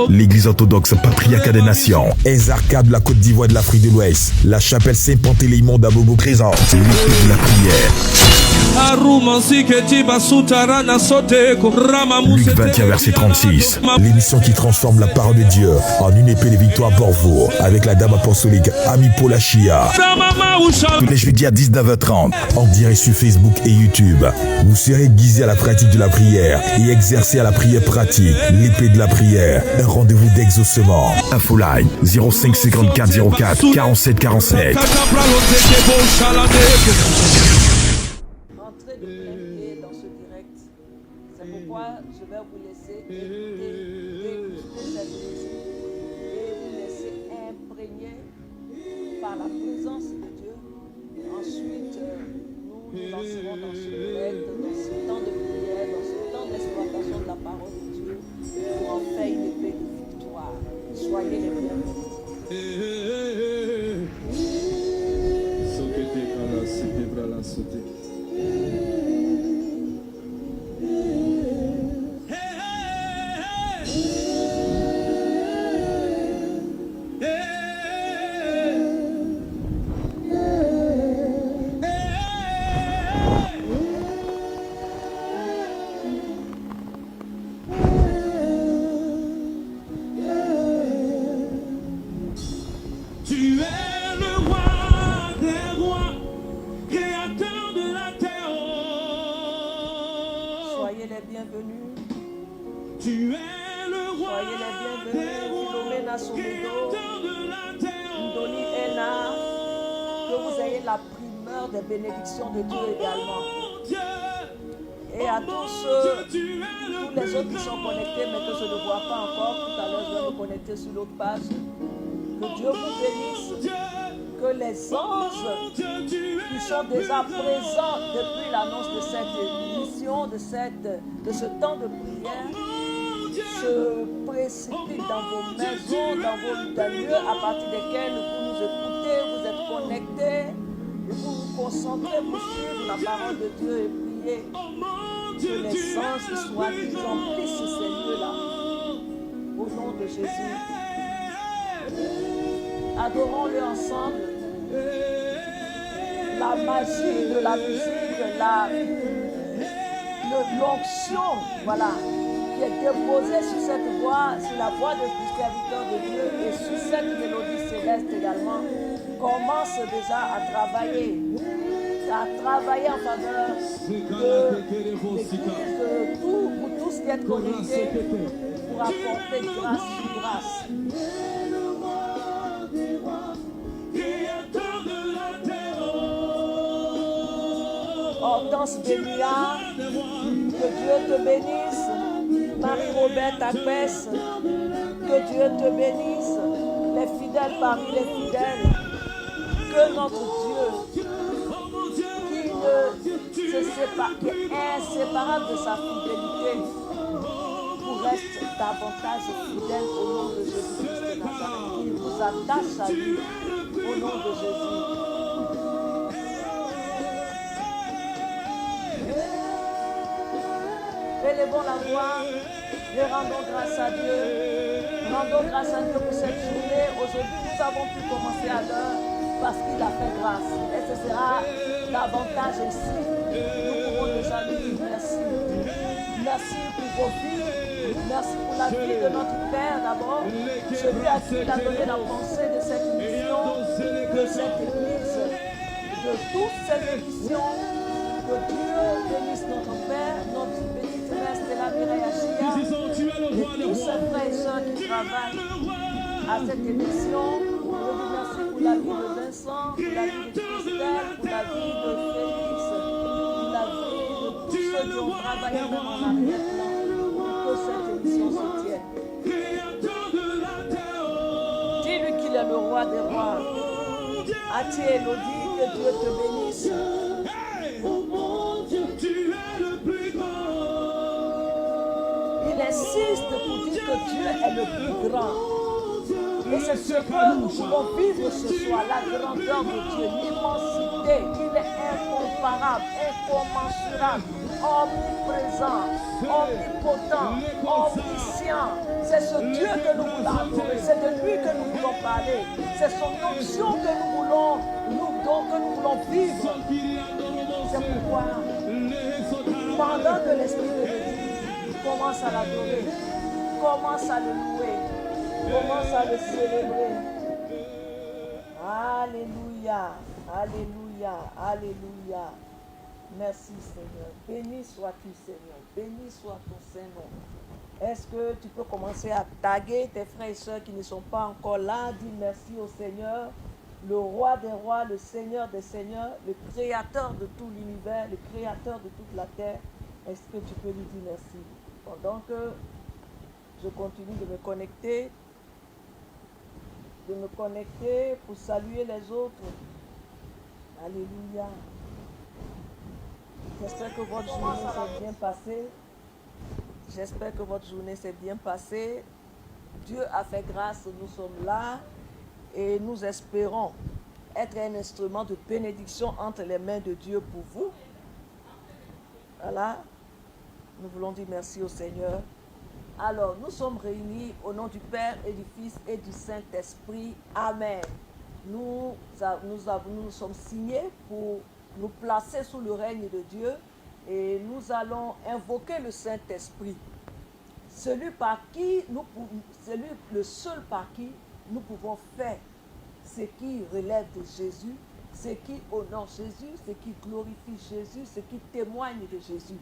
L'église orthodoxe patriarcat des nations, Ezarka de la Côte d'Ivoire de l'Afrique de l'Ouest, la chapelle Saint-Pantélémon d'Abobo présente l'épée de la prière. Luc 21 verset 36. L'émission qui transforme la parole de Dieu en une épée de victoire pour vous, avec la dame apostolique Ami Paula Chia. Tous les jeudis à 19h30, en direct sur Facebook et YouTube. Vous serez guidés à la pratique de la prière et exercés à la prière pratique, l'épée de la prière. Un rendez-vous d'exaucement. Infoline 05 54 04 47 47. Entrez de plein pied dans ce direct. C'est pourquoi je vais vous laisser écouter cette musique et vous laisser imprégner par la présence de Dieu. Ensuite, nous nous lancerons dans ce direct, dans ce temps de prière, dans ce temps d'exploitation de la parole de Dieu pour en faire une épée de victoire. Soyez les bienvenus. Des bénédictions de Dieu également. Et à tous les autres qui sont connectés mais que je ne vois pas encore, tout à l'heure je vais me connecter sur l'autre page. Que Dieu vous bénisse, que les anges qui sont déjà présents depuis l'annonce de cette émission, de ce temps de prière, se précipitent dans vos maisons, dans vos lieux à partir desquels vous nous écoutez, vous êtes connectés. Et vous vous concentrez pour suivre la parole de Dieu et prier que les anges soient qui remplissent ces lieux-là. Au nom de Jésus. Adorons-le ensemble. La magie de la musique, l'onction, voilà, qui est déposée sur cette voix, sur la voix du serviteur de Dieu et sur cette mélodie céleste également, commence déjà à travailler en faveur de l'Église, pour tous qui êtes connectés, pour apporter grâce sur grâce. Hortense Bénia, que Dieu te bénisse. Marie-Robert Agbès, que Dieu te bénisse. Les fidèles parmi les fidèles. Que notre Dieu, qui est inséparable de sa fidélité, vous reste davantage fidèle au nom de Jésus-Christ de Nazareth. Il vous attache à lui au nom de Jésus. Élevons la voix et rendons grâce à Dieu. Rendons grâce à Dieu pour cette journée. Aujourd'hui, nous avons pu commencer à l'heure parce qu'il a fait grâce. Et ce sera davantage ainsi. Nous pouvons déjà lui dire merci. Merci pour vos vies. Merci pour la vie de notre Père d'abord. Celui à qui il a donné la pensée de cette mission, de cette église, de toutes ces émissions. Que Dieu bénisse notre Père, notre bénite reste de la Mireille Achia, et tous ces frères et sœurs qui travaillent à cette émission. Je vous remercie pour la vie de Vincent, pour la vie de Christelle, pour la vie de Félix, pour la vie de tous ceux qui ont travaillé même en arrière-plan pour que cette émission se tienne. Dis-lui qu'il est le roi des rois. Ati Elodie, que Dieu te bénisse. Il insiste pour dire que Dieu est le plus grand. Et c'est ce que nous voulons vivre ce soir, la grandeur de Dieu, l'immensité. Il est incomparable, incommensurable, omniprésent, omnipotent, omniscient. C'est ce Dieu que nous voulons adorer, c'est de lui que nous voulons parler, c'est son onction que nous voulons vivre. C'est pourquoi, pendant que l'Esprit de Dieu commence à l'adorer, commence à le louer, commence à le célébrer. Alléluia, alléluia, alléluia. Merci Seigneur. Béni sois-tu Seigneur. Béni soit ton Saint-Nom. Est-ce que tu peux commencer à taguer tes frères et sœurs qui ne sont pas encore là? Dis merci au Seigneur, le roi des rois, le Seigneur des seigneurs, le créateur de tout l'univers, le créateur de toute la terre. Est-ce que tu peux lui dire merci? Pendant que je continue de me connecter pour saluer les autres. Alléluia. J'espère que votre journée s'est bien passée. J'espère que votre journée s'est bien passée. Dieu a fait grâce, nous sommes là et nous espérons être un instrument de bénédiction entre les mains de Dieu pour vous. Voilà. Nous voulons dire merci au Seigneur. Alors, nous sommes réunis au nom du Père et du Fils et du Saint-Esprit. Amen. Nous sommes signés pour nous placer sous le règne de Dieu et nous allons invoquer le Saint-Esprit. Le seul par qui nous pouvons faire ce qui relève de Jésus, ce qui honore Jésus, ce qui glorifie Jésus, ce qui témoigne de Jésus.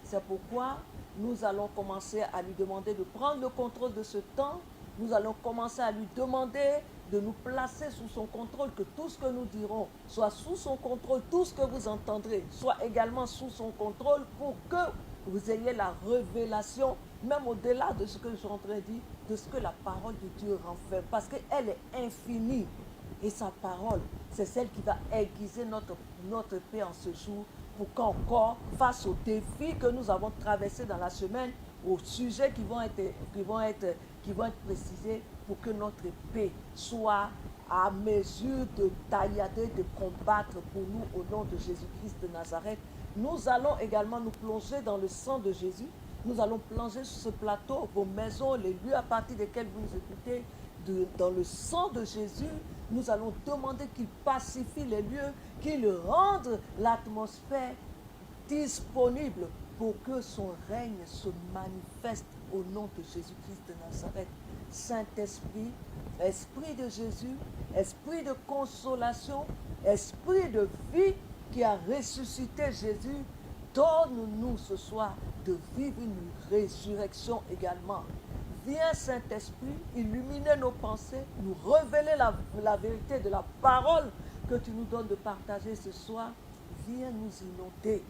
C'est pourquoi nous allons commencer à lui demander de prendre le contrôle de ce temps. Nous allons commencer à lui demander de nous placer sous son contrôle, que tout ce que nous dirons soit sous son contrôle, tout ce que vous entendrez soit également sous son contrôle pour que vous ayez la révélation, même au-delà de ce que je suis en train de dire, de ce que la parole de Dieu renferme, parce qu'elle est infinie et sa parole, c'est celle qui va aiguiser notre paix en ce jour pour qu'encore, face aux défis que nous avons traversés dans la semaine, aux sujets qui vont être précisés, pour que notre paix soit à mesure de taillader, de combattre pour nous au nom de Jésus-Christ de Nazareth. Nous allons également nous plonger dans le sang de Jésus. Nous allons plonger sur ce plateau, vos maisons, les lieux à partir desquels vous nous écoutez, dans le sang de Jésus. Nous allons demander qu'il pacifie les lieux, qu'il rende l'atmosphère disponible pour que son règne se manifeste au nom de Jésus-Christ de Nazareth. Saint-Esprit, Esprit de Jésus, Esprit de consolation, Esprit de vie qui a ressuscité Jésus, donne-nous ce soir de vivre une résurrection également. Viens Saint-Esprit, illuminer nos pensées, nous révéler la vérité de la parole que tu nous donnes de partager ce soir. Viens nous inonder,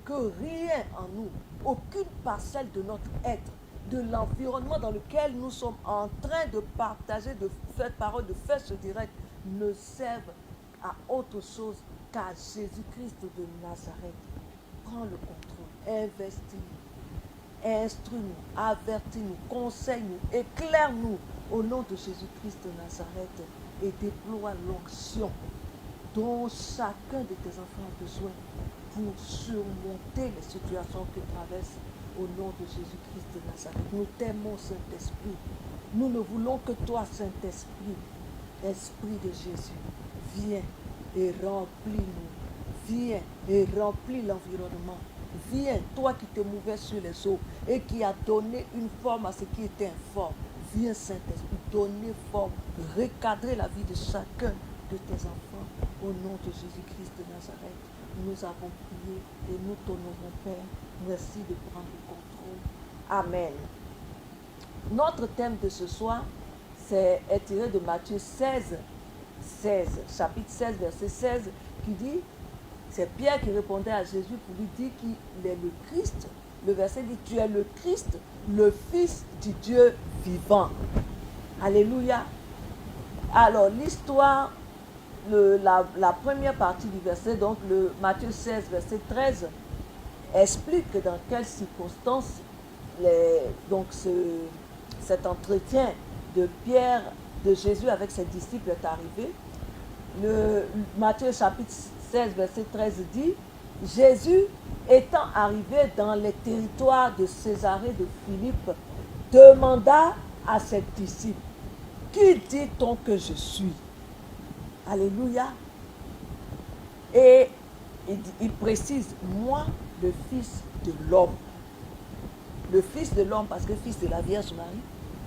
que rien en nous, aucune parcelle de notre être, de l'environnement dans lequel nous sommes en train de partager, de faire parole, de faire ce direct, ne serve à autre chose qu'à Jésus-Christ de Nazareth. Prends le contrôle, investis-nous, instruis-nous, avertis-nous, conseille-nous, éclaire-nous au nom de Jésus-Christ de Nazareth et déploie l'onction dont chacun de tes enfants a besoin pour surmonter les situations que traversent au nom de Jésus-Christ de Nazareth. Nous t'aimons, Saint-Esprit. Nous ne voulons que toi, Saint-Esprit, Esprit de Jésus. Viens et remplis-nous. Viens et remplis l'environnement. Viens, toi qui te mouvais sur les eaux et qui as donné une forme à ce qui était informe. Viens, Saint-Esprit, donner forme, recadrer la vie de chacun de tes enfants. Au nom de Jésus-Christ de Nazareth, nous avons prié et nous t'honorons, Père. Merci de prendre le contrôle. Amen. Notre thème de ce soir est tiré de Matthieu 16, chapitre 16, verset 16, qui dit, c'est Pierre qui répondait à Jésus pour lui dire qu'il est le Christ. Le verset dit, tu es le Christ, le Fils du Dieu vivant. Alléluia. Alors, l'histoire, la première partie du verset, donc le Matthieu 16, verset 13, explique dans quelles circonstances cet entretien de Pierre de Jésus avec ses disciples est arrivé. Matthieu chapitre 16, verset 13 dit, Jésus étant arrivé dans les territoires de Césarée de Philippe, demanda à ses disciples, qui dit-on que je suis? Alléluia. Et il précise, moi, le Fils de l'homme. Le Fils de l'homme, parce que Fils de la Vierge Marie,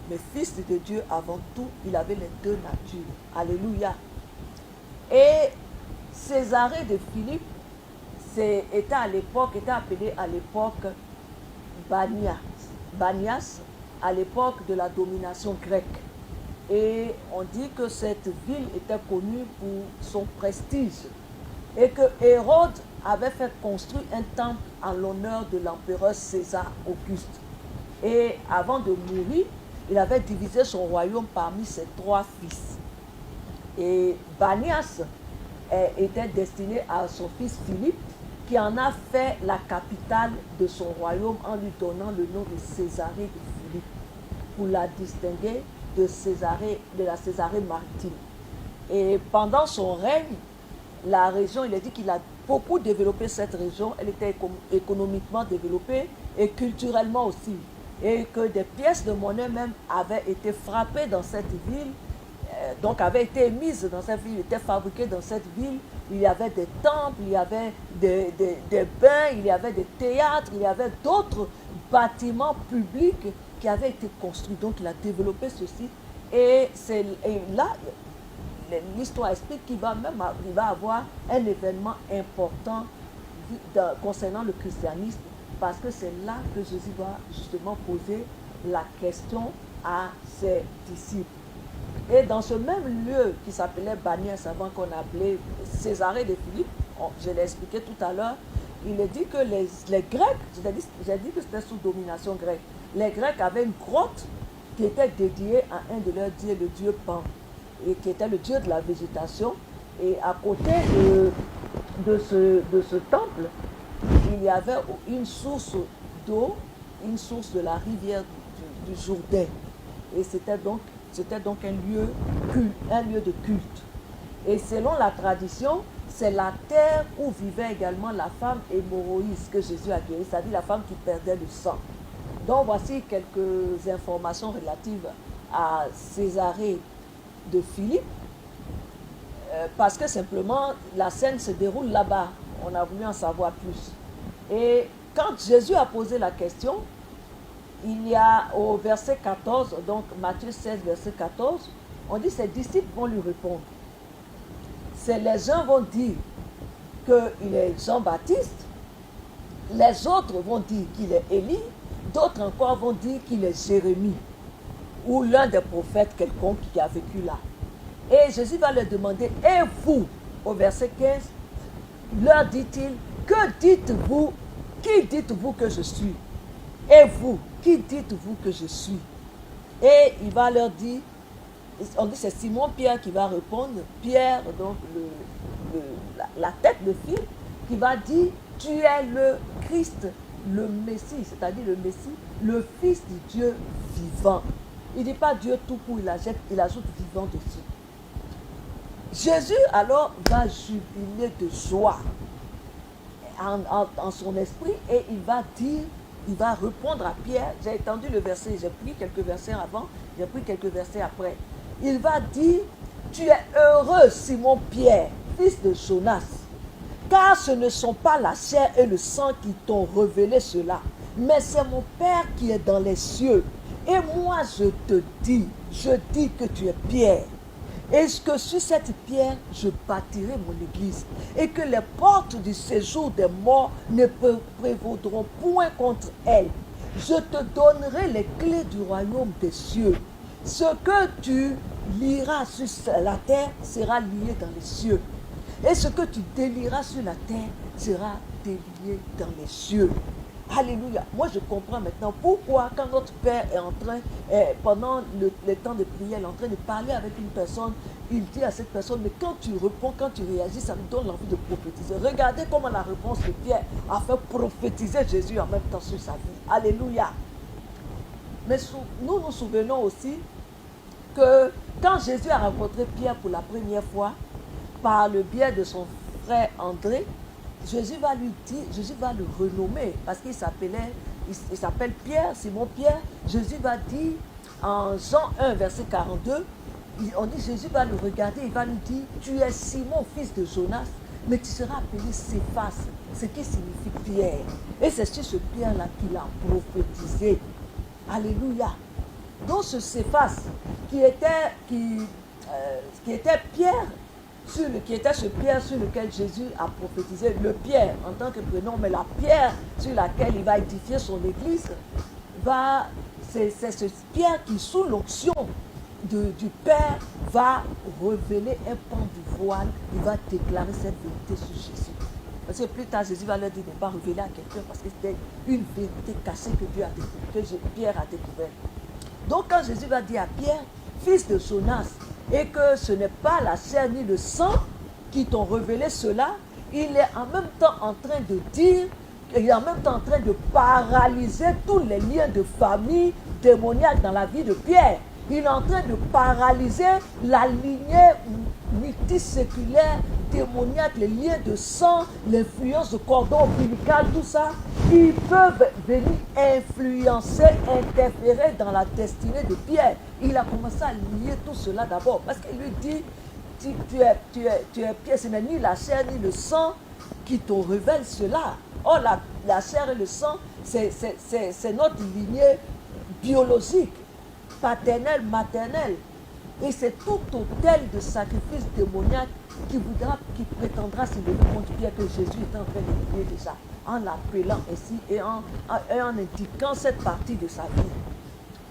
mais Fils de Dieu avant tout, il avait les deux natures. Alléluia. Et Césarée de Philippe, était appelé à l'époque Banias, à l'époque de la domination grecque. Et on dit que cette ville était connue pour son prestige et que Hérode avait fait construire un temple en l'honneur de l'empereur César Auguste. Et avant de mourir, il avait divisé son royaume parmi ses 3 fils. Et Banias était destiné à son fils Philippe, qui en a fait la capitale de son royaume en lui donnant le nom de Césarée de Philippe, pour la distinguer de la Césarée maritime. Et pendant son règne, la région, il a dit qu'il a beaucoup développé cette région, elle était économiquement développée et culturellement aussi. Et que des pièces de monnaie même avaient été frappées dans cette ville, donc avaient été émises dans cette ville, étaient fabriquées dans cette ville. Il y avait des temples, il y avait des bains, il y avait des théâtres, il y avait d'autres bâtiments publics qui avaient été construits. Donc il a développé ceci. Et là, l'histoire explique qu'il va avoir un événement important concernant le christianisme, parce que c'est là que Jésus va justement poser la question à ses disciples. Et dans ce même lieu qui s'appelait Banias, avant qu'on appelait Césarée de Philippe, je l'ai expliqué tout à l'heure, il est dit que les Grecs, j'ai dit que c'était sous domination grecque, les Grecs avaient une grotte qui était dédiée à un de leurs dieux, le dieu Pan, et qui était le dieu de la végétation. Et à côté de ce temple, il y avait une source d'eau, une source de la rivière du Jourdain. Et c'était donc un lieu de culte. Et selon la tradition, c'est la terre où vivait également la femme hémorroïde que Jésus a guérie, c'est-à-dire la femme qui perdait le sang. Donc voici quelques informations relatives à Césarée de Philippe, parce que simplement la scène se déroule là-bas. On a voulu en savoir plus. Et quand Jésus a posé la question, il y a au verset 14, donc Matthieu 16, verset 14, on dit ses disciples vont lui répondre. Les uns vont dire qu'il est Jean-Baptiste, les autres vont dire qu'il est Élie, d'autres encore vont dire qu'il est Jérémie, ou l'un des prophètes quelconque qui a vécu là. Et Jésus va leur demander, et vous, au verset 15, leur dit-il, que dites-vous, qui dites-vous que je suis? Et vous, qui dites-vous que je suis? Et il va leur dire, on dit c'est Simon-Pierre qui va répondre, Pierre, donc la tête de fil, qui va dire, tu es le Christ, le Messie, c'est-à-dire le Messie, le Fils du Dieu vivant. Il ne dit pas Dieu tout court, il ajoute vivant dessus. Jésus alors va jubiler de joie en son esprit, et il va répondre à Pierre. J'ai étendu le verset, j'ai pris quelques versets avant, j'ai pris quelques versets après. Il va dire, tu es heureux Simon Pierre, fils de Jonas, car ce ne sont pas la chair et le sang qui t'ont révélé cela, mais c'est mon Père qui est dans les cieux. Et moi je dis que tu es Pierre, et que sur cette pierre je bâtirai mon église, et que les portes du séjour des morts ne prévaudront point contre elle. Je te donnerai les clés du royaume des cieux. Ce que tu lieras sur la terre sera lié dans les cieux, et ce que tu délieras sur la terre sera délié dans les cieux. Alléluia. Moi, je comprends maintenant pourquoi, quand notre Père est en train, pendant le temps de prière, il est en train de parler avec une personne, il dit à cette personne, mais quand tu réponds, quand tu réagis, ça me donne l'envie de prophétiser. Regardez comment la réponse de Pierre a fait prophétiser Jésus en même temps sur sa vie. Alléluia. Mais nous nous souvenons aussi que quand Jésus a rencontré Pierre pour la première fois, par le biais de son frère André, Jésus va le renommer parce qu'il s'appelle Pierre, Simon Pierre. Jésus va dire en Jean 1, verset 42, on dit Jésus va le regarder, il va lui dire, tu es Simon, fils de Jonas, mais tu seras appelé Céphas, ce qui signifie Pierre. Et c'est sur ce Pierre-là qu'il a prophétisé. Alléluia. Donc ce Céphas, qui était Pierre, qui était ce Pierre sur lequel Jésus a prophétisé, le Pierre en tant que prénom, mais la pierre sur laquelle il va édifier son église, c'est ce Pierre qui, sous l'onction du Père, va révéler un pan du voile, il va déclarer cette vérité sur Jésus. Parce que plus tard, Jésus va leur dire de ne pas révéler à quelqu'un parce que c'était une vérité cachée que Pierre a découvert. Donc quand Jésus va dire à Pierre, fils de Jonas, et que ce n'est pas la chair ni le sang qui t'ont révélé cela, il est en même temps en train de dire, il est en même temps en train de paralyser tous les liens de famille démoniaques dans la vie de Pierre. Il est en train de paralyser la lignée multiséculaire démoniaque, les liens de sang, l'influence de cordon ombilical, tout ça, qui peuvent venir influencer, interférer dans la destinée de Pierre. Il a commencé à lier tout cela d'abord, parce qu'il lui dit, tu es Pierre, ce n'est ni la chair ni le sang qui te révèle cela. Or, la chair et le sang, c'est notre lignée biologique, paternelle, maternelle. Et c'est tout autel de sacrifice démoniaque qui prétendra s'élever contre Pierre que Jésus est en train de lier déjà, en l'appelant ainsi et en indiquant cette partie de sa vie.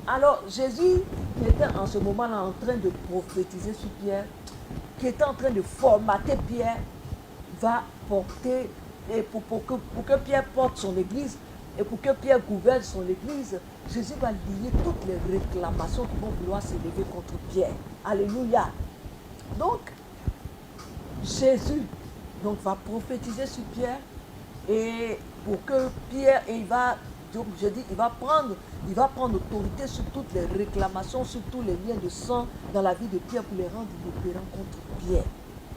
Alors Jésus, qui était en ce moment-là en train de prophétiser sur Pierre, qui était en train de formater Pierre, va porter, et pour que Pierre porte son église, et pour que Pierre gouverne son église, Jésus va lier toutes les réclamations qui vont vouloir s'élever contre Pierre. Alléluia. Donc, Jésus va prophétiser sur Pierre, et pour que Pierre, il va prendre autorité sur toutes les réclamations, sur tous les liens de sang dans la vie de Pierre pour les rendre inopérants contre Pierre.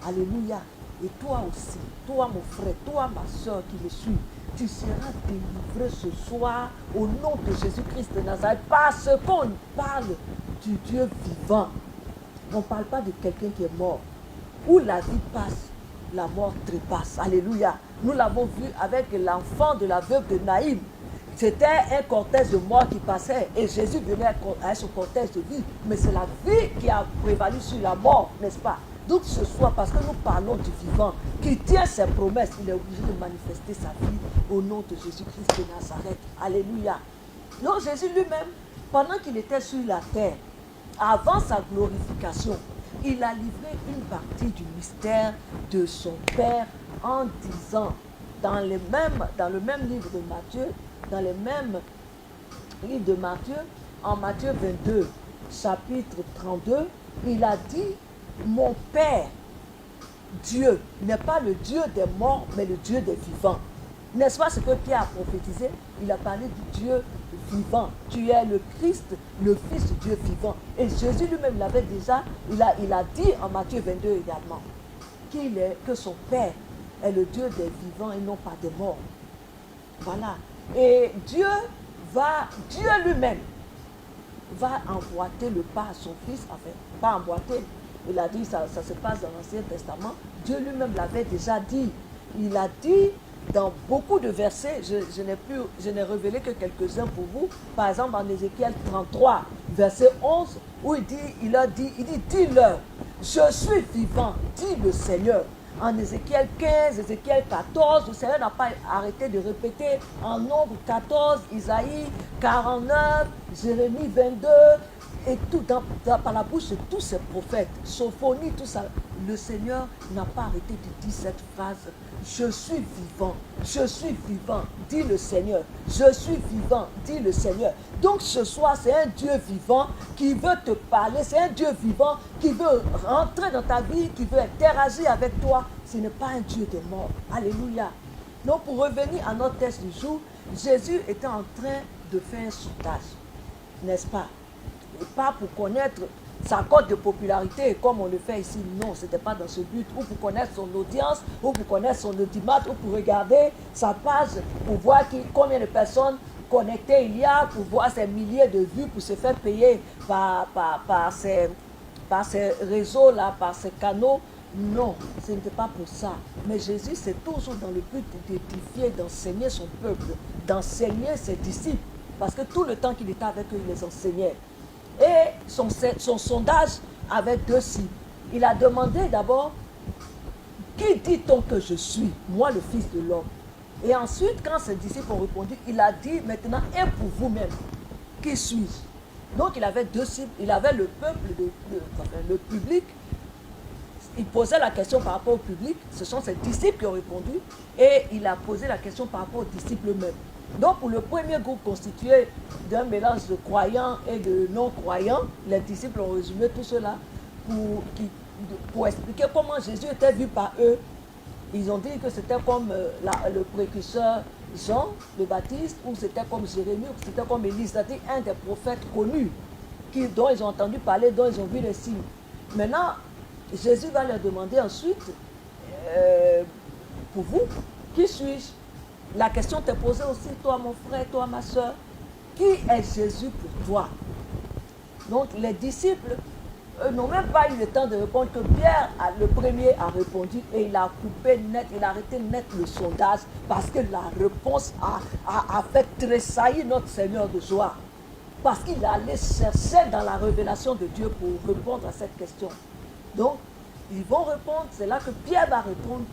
Alléluia. Et toi aussi, toi mon frère, toi ma soeur qui me suis, tu seras délivré ce soir au nom de Jésus-Christ de Nazareth, parce qu'on parle du Dieu vivant. On ne parle pas de quelqu'un qui est mort. Où la vie passe, la mort trépasse. Alléluia. Nous l'avons vu avec l'enfant de la veuve de Naïm. C'était un cortège de mort qui passait et Jésus venait à ce cortège de vie. Mais c'est la vie qui a prévalu sur la mort, n'est-ce pas? Donc ce soir, parce que nous parlons du vivant, qui tient ses promesses, il est obligé de manifester sa vie au nom de Jésus-Christ de Nazareth. Alléluia. Donc Jésus lui-même, pendant qu'il était sur la terre, avant sa glorification, il a livré une partie du mystère de son Père en disant, dans le même livre de Matthieu, en Matthieu 22, chapitre 32, il a dit, mon Père, Dieu, n'est pas le Dieu des morts, mais le Dieu des vivants. N'est-ce pas ce que Pierre a prophétisé? Il a parlé du Dieu vivant. Tu es le Christ, le Fils du Dieu vivant. Et Jésus lui-même l'avait déjà, il a dit en Matthieu 22 également, que son Père est le Dieu des vivants et non pas des morts. Voilà. Et Dieu lui-même va emboîter le pas à son Fils, enfin, pas emboîter, il a dit, ça se passe dans l'Ancien Testament, Dieu lui-même l'avait déjà dit. Il a dit dans beaucoup de versets, je n'ai révélé que quelques-uns pour vous, par exemple en Ézéchiel 33, verset 11, où il dit, dis-leur, je suis vivant, dit le Seigneur. En Ézéchiel 15, Ézéchiel 14, le Seigneur n'a pas arrêté de répéter en Nombre 14, Isaïe 49, Jérémie 22, et tout par la bouche de tous ces prophètes, Sophonie, tout ça, le Seigneur n'a pas arrêté de dire cette phrase. Je suis vivant, dit le Seigneur. Je suis vivant, dit le Seigneur. Donc ce soir, c'est un Dieu vivant qui veut te parler, c'est un Dieu vivant qui veut rentrer dans ta vie, qui veut interagir avec toi. Ce n'est pas un Dieu des morts. Alléluia. Donc pour revenir à notre texte du jour, Jésus était en train de faire un sautage, n'est-ce pas? Et pas pour connaître sa cote de popularité, comme on le fait ici. Non, ce n'était pas dans ce but, ou pour connaître son audience, ou pour connaître son audimat, ou pour regarder sa page, pour voir combien de personnes connectées il y a, pour voir ces milliers de vues, pour se faire payer par ces réseaux-là, par ces canaux. Non, ce n'était pas pour ça. Mais Jésus, c'est toujours dans le but d'édifier, d'enseigner son peuple, d'enseigner ses disciples. Parce que tout le temps qu'il était avec eux, il les enseignait. Et son sondage avait 2 cibles. Il a demandé d'abord, qui dit-on que je suis, moi le Fils de l'homme? Et ensuite, quand ses disciples ont répondu, il a dit maintenant, et pour vous-même, qui suis-je? Donc il avait 2 cibles. Il avait le peuple, le public. Il posait la question par rapport au public. Ce sont ses disciples qui ont répondu. Et il a posé la question par rapport aux disciples eux-mêmes. Donc pour le premier groupe constitué d'un mélange de croyants et de non-croyants, les disciples ont résumé tout cela pour expliquer comment Jésus était vu par eux. Ils ont dit que c'était comme le précurseur Jean le Baptiste, ou c'était comme Jérémie, ou c'était comme Élie, c'est-à-dire un des prophètes connus dont ils ont entendu parler, dont ils ont vu les signes. Maintenant, Jésus va leur demander ensuite, pour vous, qui suis-je? La question t'est posée aussi, toi mon frère, toi ma soeur. Qui est Jésus pour toi? Donc les disciples n'ont même pas eu le temps de répondre, que Pierre, le premier, a répondu, et il a coupé net, il a arrêté net le sondage, parce que la réponse a fait tressaillir notre Seigneur de joie. Parce qu'il allait chercher dans la révélation de Dieu pour répondre à cette question. Donc, ils vont répondre, c'est là que Pierre va répondre,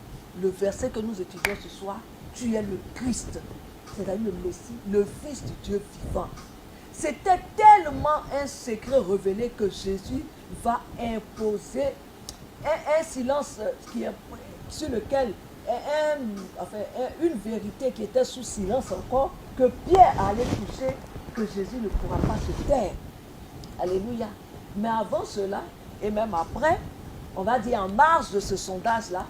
le verset que nous étudions ce soir, tu es le Christ, c'est-à-dire le Messie, le Fils du Dieu vivant. C'était tellement un secret révélé que Jésus va imposer un silence sur lequel, une vérité qui était sous silence encore, que Pierre allait toucher, que Jésus ne pourra pas se taire. Alléluia. Mais avant cela, et même après, on va dire en marge de ce sondage-là,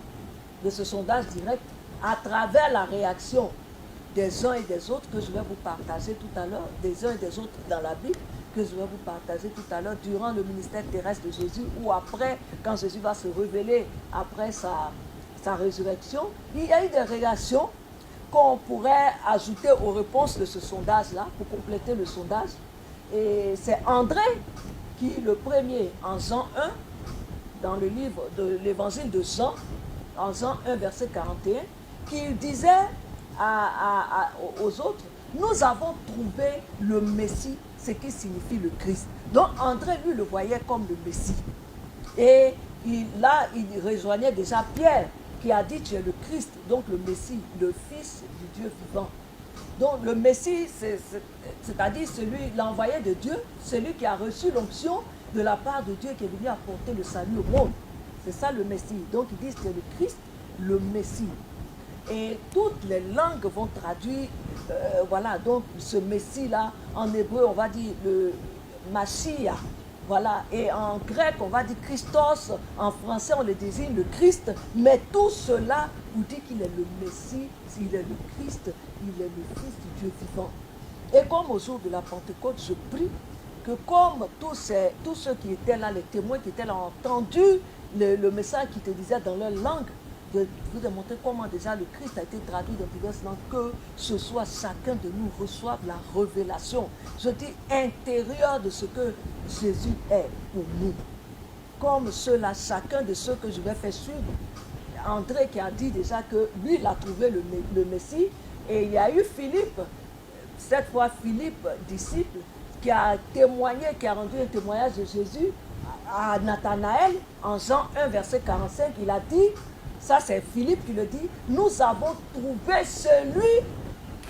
de ce sondage direct, à travers la réaction des uns et des autres que je vais vous partager tout à l'heure, des uns et des autres dans la Bible, que je vais vous partager tout à l'heure, durant le ministère terrestre de Jésus, ou après, quand Jésus va se révéler après sa résurrection, il y a eu des réactions qu'on pourrait ajouter aux réponses de ce sondage-là, pour compléter le sondage. Et c'est André qui, le premier, en Jean 1, dans le livre de l'évangile de Jean, en Jean 1, verset 41, qui disait aux autres, nous avons trouvé le Messie, ce qui signifie le Christ. Donc André, lui, le voyait comme le Messie. Et il rejoignait déjà Pierre, qui a dit, tu es le Christ, donc le Messie, le Fils du Dieu vivant. Donc le Messie, c'est-à-dire l'envoyé de Dieu, celui qui a reçu l'onction de la part de Dieu, qui est venu apporter le salut au monde. C'est ça le Messie. Donc ils disent, c'est le Christ, le Messie. Et toutes les langues vont traduire, voilà, donc ce Messie-là, en hébreu, on va dire le Mashiach, voilà, et en grec, on va dire Christos, en français, on le désigne le Christ, mais tout cela vous dit qu'il est le Messie, il est le Christ, il est le Fils du Dieu vivant. Et comme au jour de la Pentecôte, je prie que comme tous ceux qui étaient là, les témoins qui étaient là, ont entendu le message qui te disait dans leur langue, de vous démontrer comment déjà le Christ a été traduit dans diverses langues, que ce soit chacun de nous reçoive la révélation, je dis intérieure de ce que Jésus est pour nous. Comme ceux-là, chacun de ceux que je vais faire suivre, André qui a dit déjà que lui, il a trouvé le Messie, et il y a eu Philippe, cette fois Philippe, disciple, qui a témoigné, qui a rendu un témoignage de Jésus à Nathanaël, en Jean 1, verset 45, il a dit, ça c'est Philippe qui le dit, nous avons trouvé celui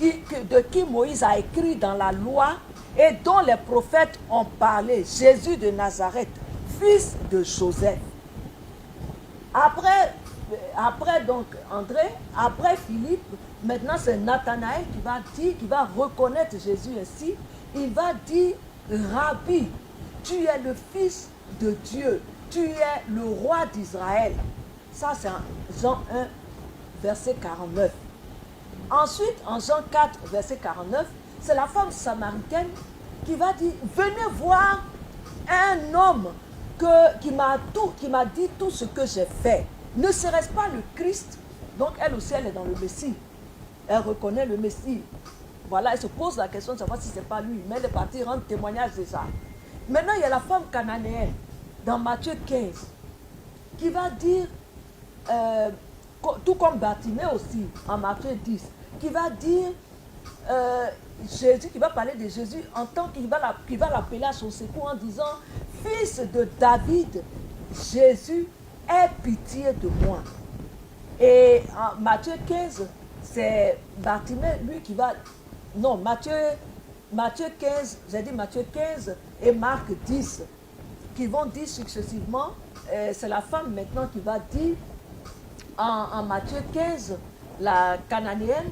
de qui Moïse a écrit dans la loi et dont les prophètes ont parlé, Jésus de Nazareth, fils de Joseph. Après donc André, après Philippe, maintenant c'est Nathanaël qui va reconnaître Jésus ainsi. Il va dire, Rabbi, tu es le Fils de Dieu, tu es le roi d'Israël. Ça c'est en Jean 1, verset 49. Ensuite, en Jean 4, verset 49, c'est la femme samaritaine qui va dire, venez voir un homme qui m'a dit tout ce que j'ai fait. Ne serait-ce pas le Christ? Donc elle aussi, elle est dans le Messie. Elle reconnaît le Messie. Voilà, elle se pose la question de savoir si ce n'est pas lui. Mais elle est partie rendre témoignage de ça. Maintenant, il y a la femme cananéenne, dans Matthieu 15, qui va dire, tout comme Bartimée aussi, en Matthieu 10, qui va dire, Jésus, qui va parler de Jésus en tant qu'il va l'appeler à son secours en disant, fils de David, Jésus, aie pitié de moi. Et en Matthieu 15, c'est Bartimée, lui, qui va... Non, Matthieu 15, j'ai dit Matthieu 15 et Marc 10, qui vont dire successivement, c'est la femme maintenant qui va dire en Matthieu 15, la cananéenne,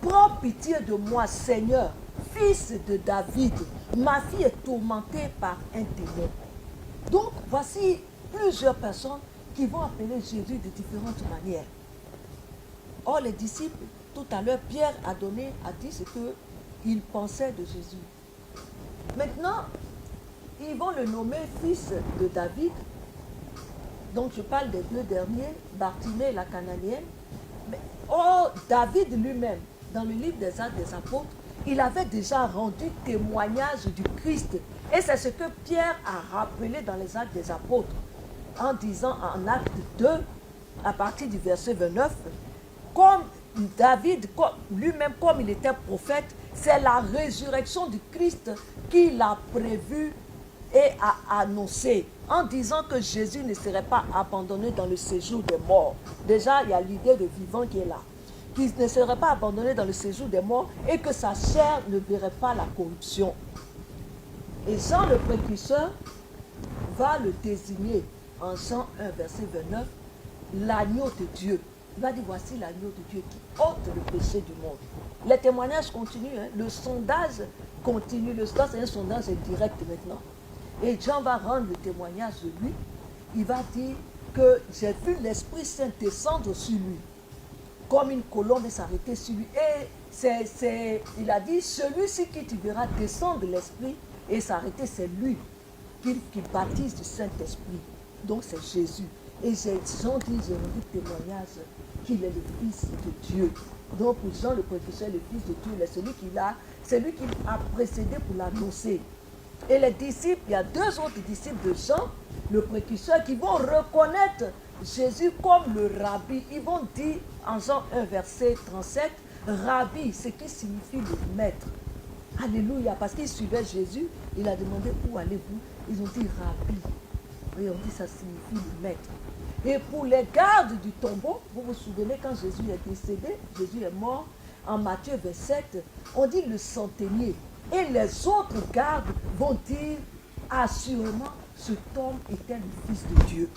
prends pitié de moi, Seigneur, fils de David, ma fille est tourmentée par un démon. Donc, voici plusieurs personnes qui vont appeler Jésus de différentes manières. Or, les disciples, tout à l'heure, Pierre a dit ce qu'il pensait de Jésus. Maintenant, ils vont le nommer fils de David. Donc, je parle des deux derniers, Bartimée et la cananéenne. Or, David lui-même, dans le livre des Actes des Apôtres, il avait déjà rendu témoignage du Christ. Et c'est ce que Pierre a rappelé dans les Actes des Apôtres, en disant en Acte 2, à partir du verset 29, comme David, lui-même, comme il était prophète, c'est la résurrection du Christ qu'il a prévue et a annoncé, en disant que Jésus ne serait pas abandonné dans le séjour des morts. Déjà, il y a l'idée de vivant qui est là. Qu'il ne serait pas abandonné dans le séjour des morts et que sa chair ne verrait pas la corruption. Et Jean le précurseur va le désigner en Jean 1, verset 29, l'agneau de Dieu. Il va dire, voici l'agneau de Dieu qui ôte le péché du monde. Les témoignages continuent, hein? Le sondage continue. Le sondage, c'est un sondage direct maintenant. Et Jean va rendre le témoignage de lui. Il va dire que j'ai vu l'Esprit Saint descendre sur lui, comme une colombe et s'arrêter sur lui. Et il a dit, celui-ci qui tu verras descendre l'Esprit et s'arrêter, c'est lui qui baptise du Saint-Esprit. Donc c'est Jésus. Et Jean dit, j'ai rendu témoignage qu'il est le Fils de Dieu. Donc pour Jean le précurseur, le Fils de Dieu, c'est lui qui a précédé pour l'annoncer. Et les disciples, il y a deux autres disciples de Jean, le précurseur, qui vont reconnaître Jésus comme le Rabbi. Ils vont dire en Jean 1, verset 37, Rabbi, ce qui signifie le maître. Alléluia, parce qu'ils suivaient Jésus, il a demandé où allez-vous? Ils ont dit Rabbi. Et on dit ça signifie le maître. Et pour les gardes du tombeau, vous vous souvenez quand Jésus est décédé, Jésus est mort, en Matthieu 27, on dit le centenier. Et les autres gardes vont dire assurément cet homme était le Fils de Dieu.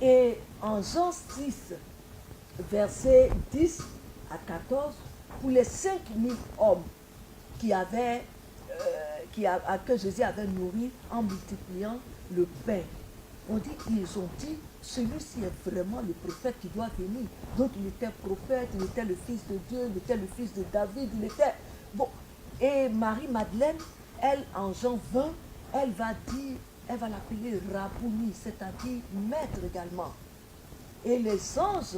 Et en Jean 6, versets 10 à 14, pour les 5000 hommes que Jésus avait nourri en multipliant le pain, ils ont dit, celui-ci est vraiment le prophète qui doit venir. Donc il était prophète, il était le Fils de Dieu, il était le Fils de David, il était... Bon. Et Marie-Madeleine, elle, en Jean 20, elle va l'appeler Rabouni, c'est-à-dire maître également. Et les anges,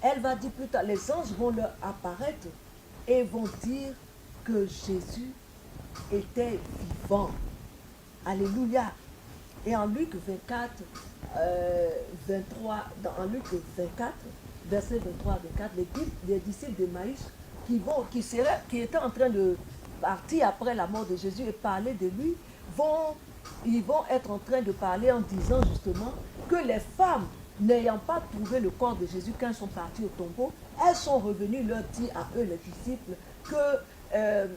elle va dire plus tard, les anges vont leur apparaître et vont dire que Jésus était vivant. Alléluia. Et en Luc 24, 23, en Luc 24, verset 23 à 24, les disciples de Maïs qui étaient en train de partir après la mort de Jésus et parler de lui, ils vont être en train de parler en disant justement que les femmes, n'ayant pas trouvé le corps de Jésus quand elles sont parties au tombeau, elles sont revenues leur dire à eux, les disciples, que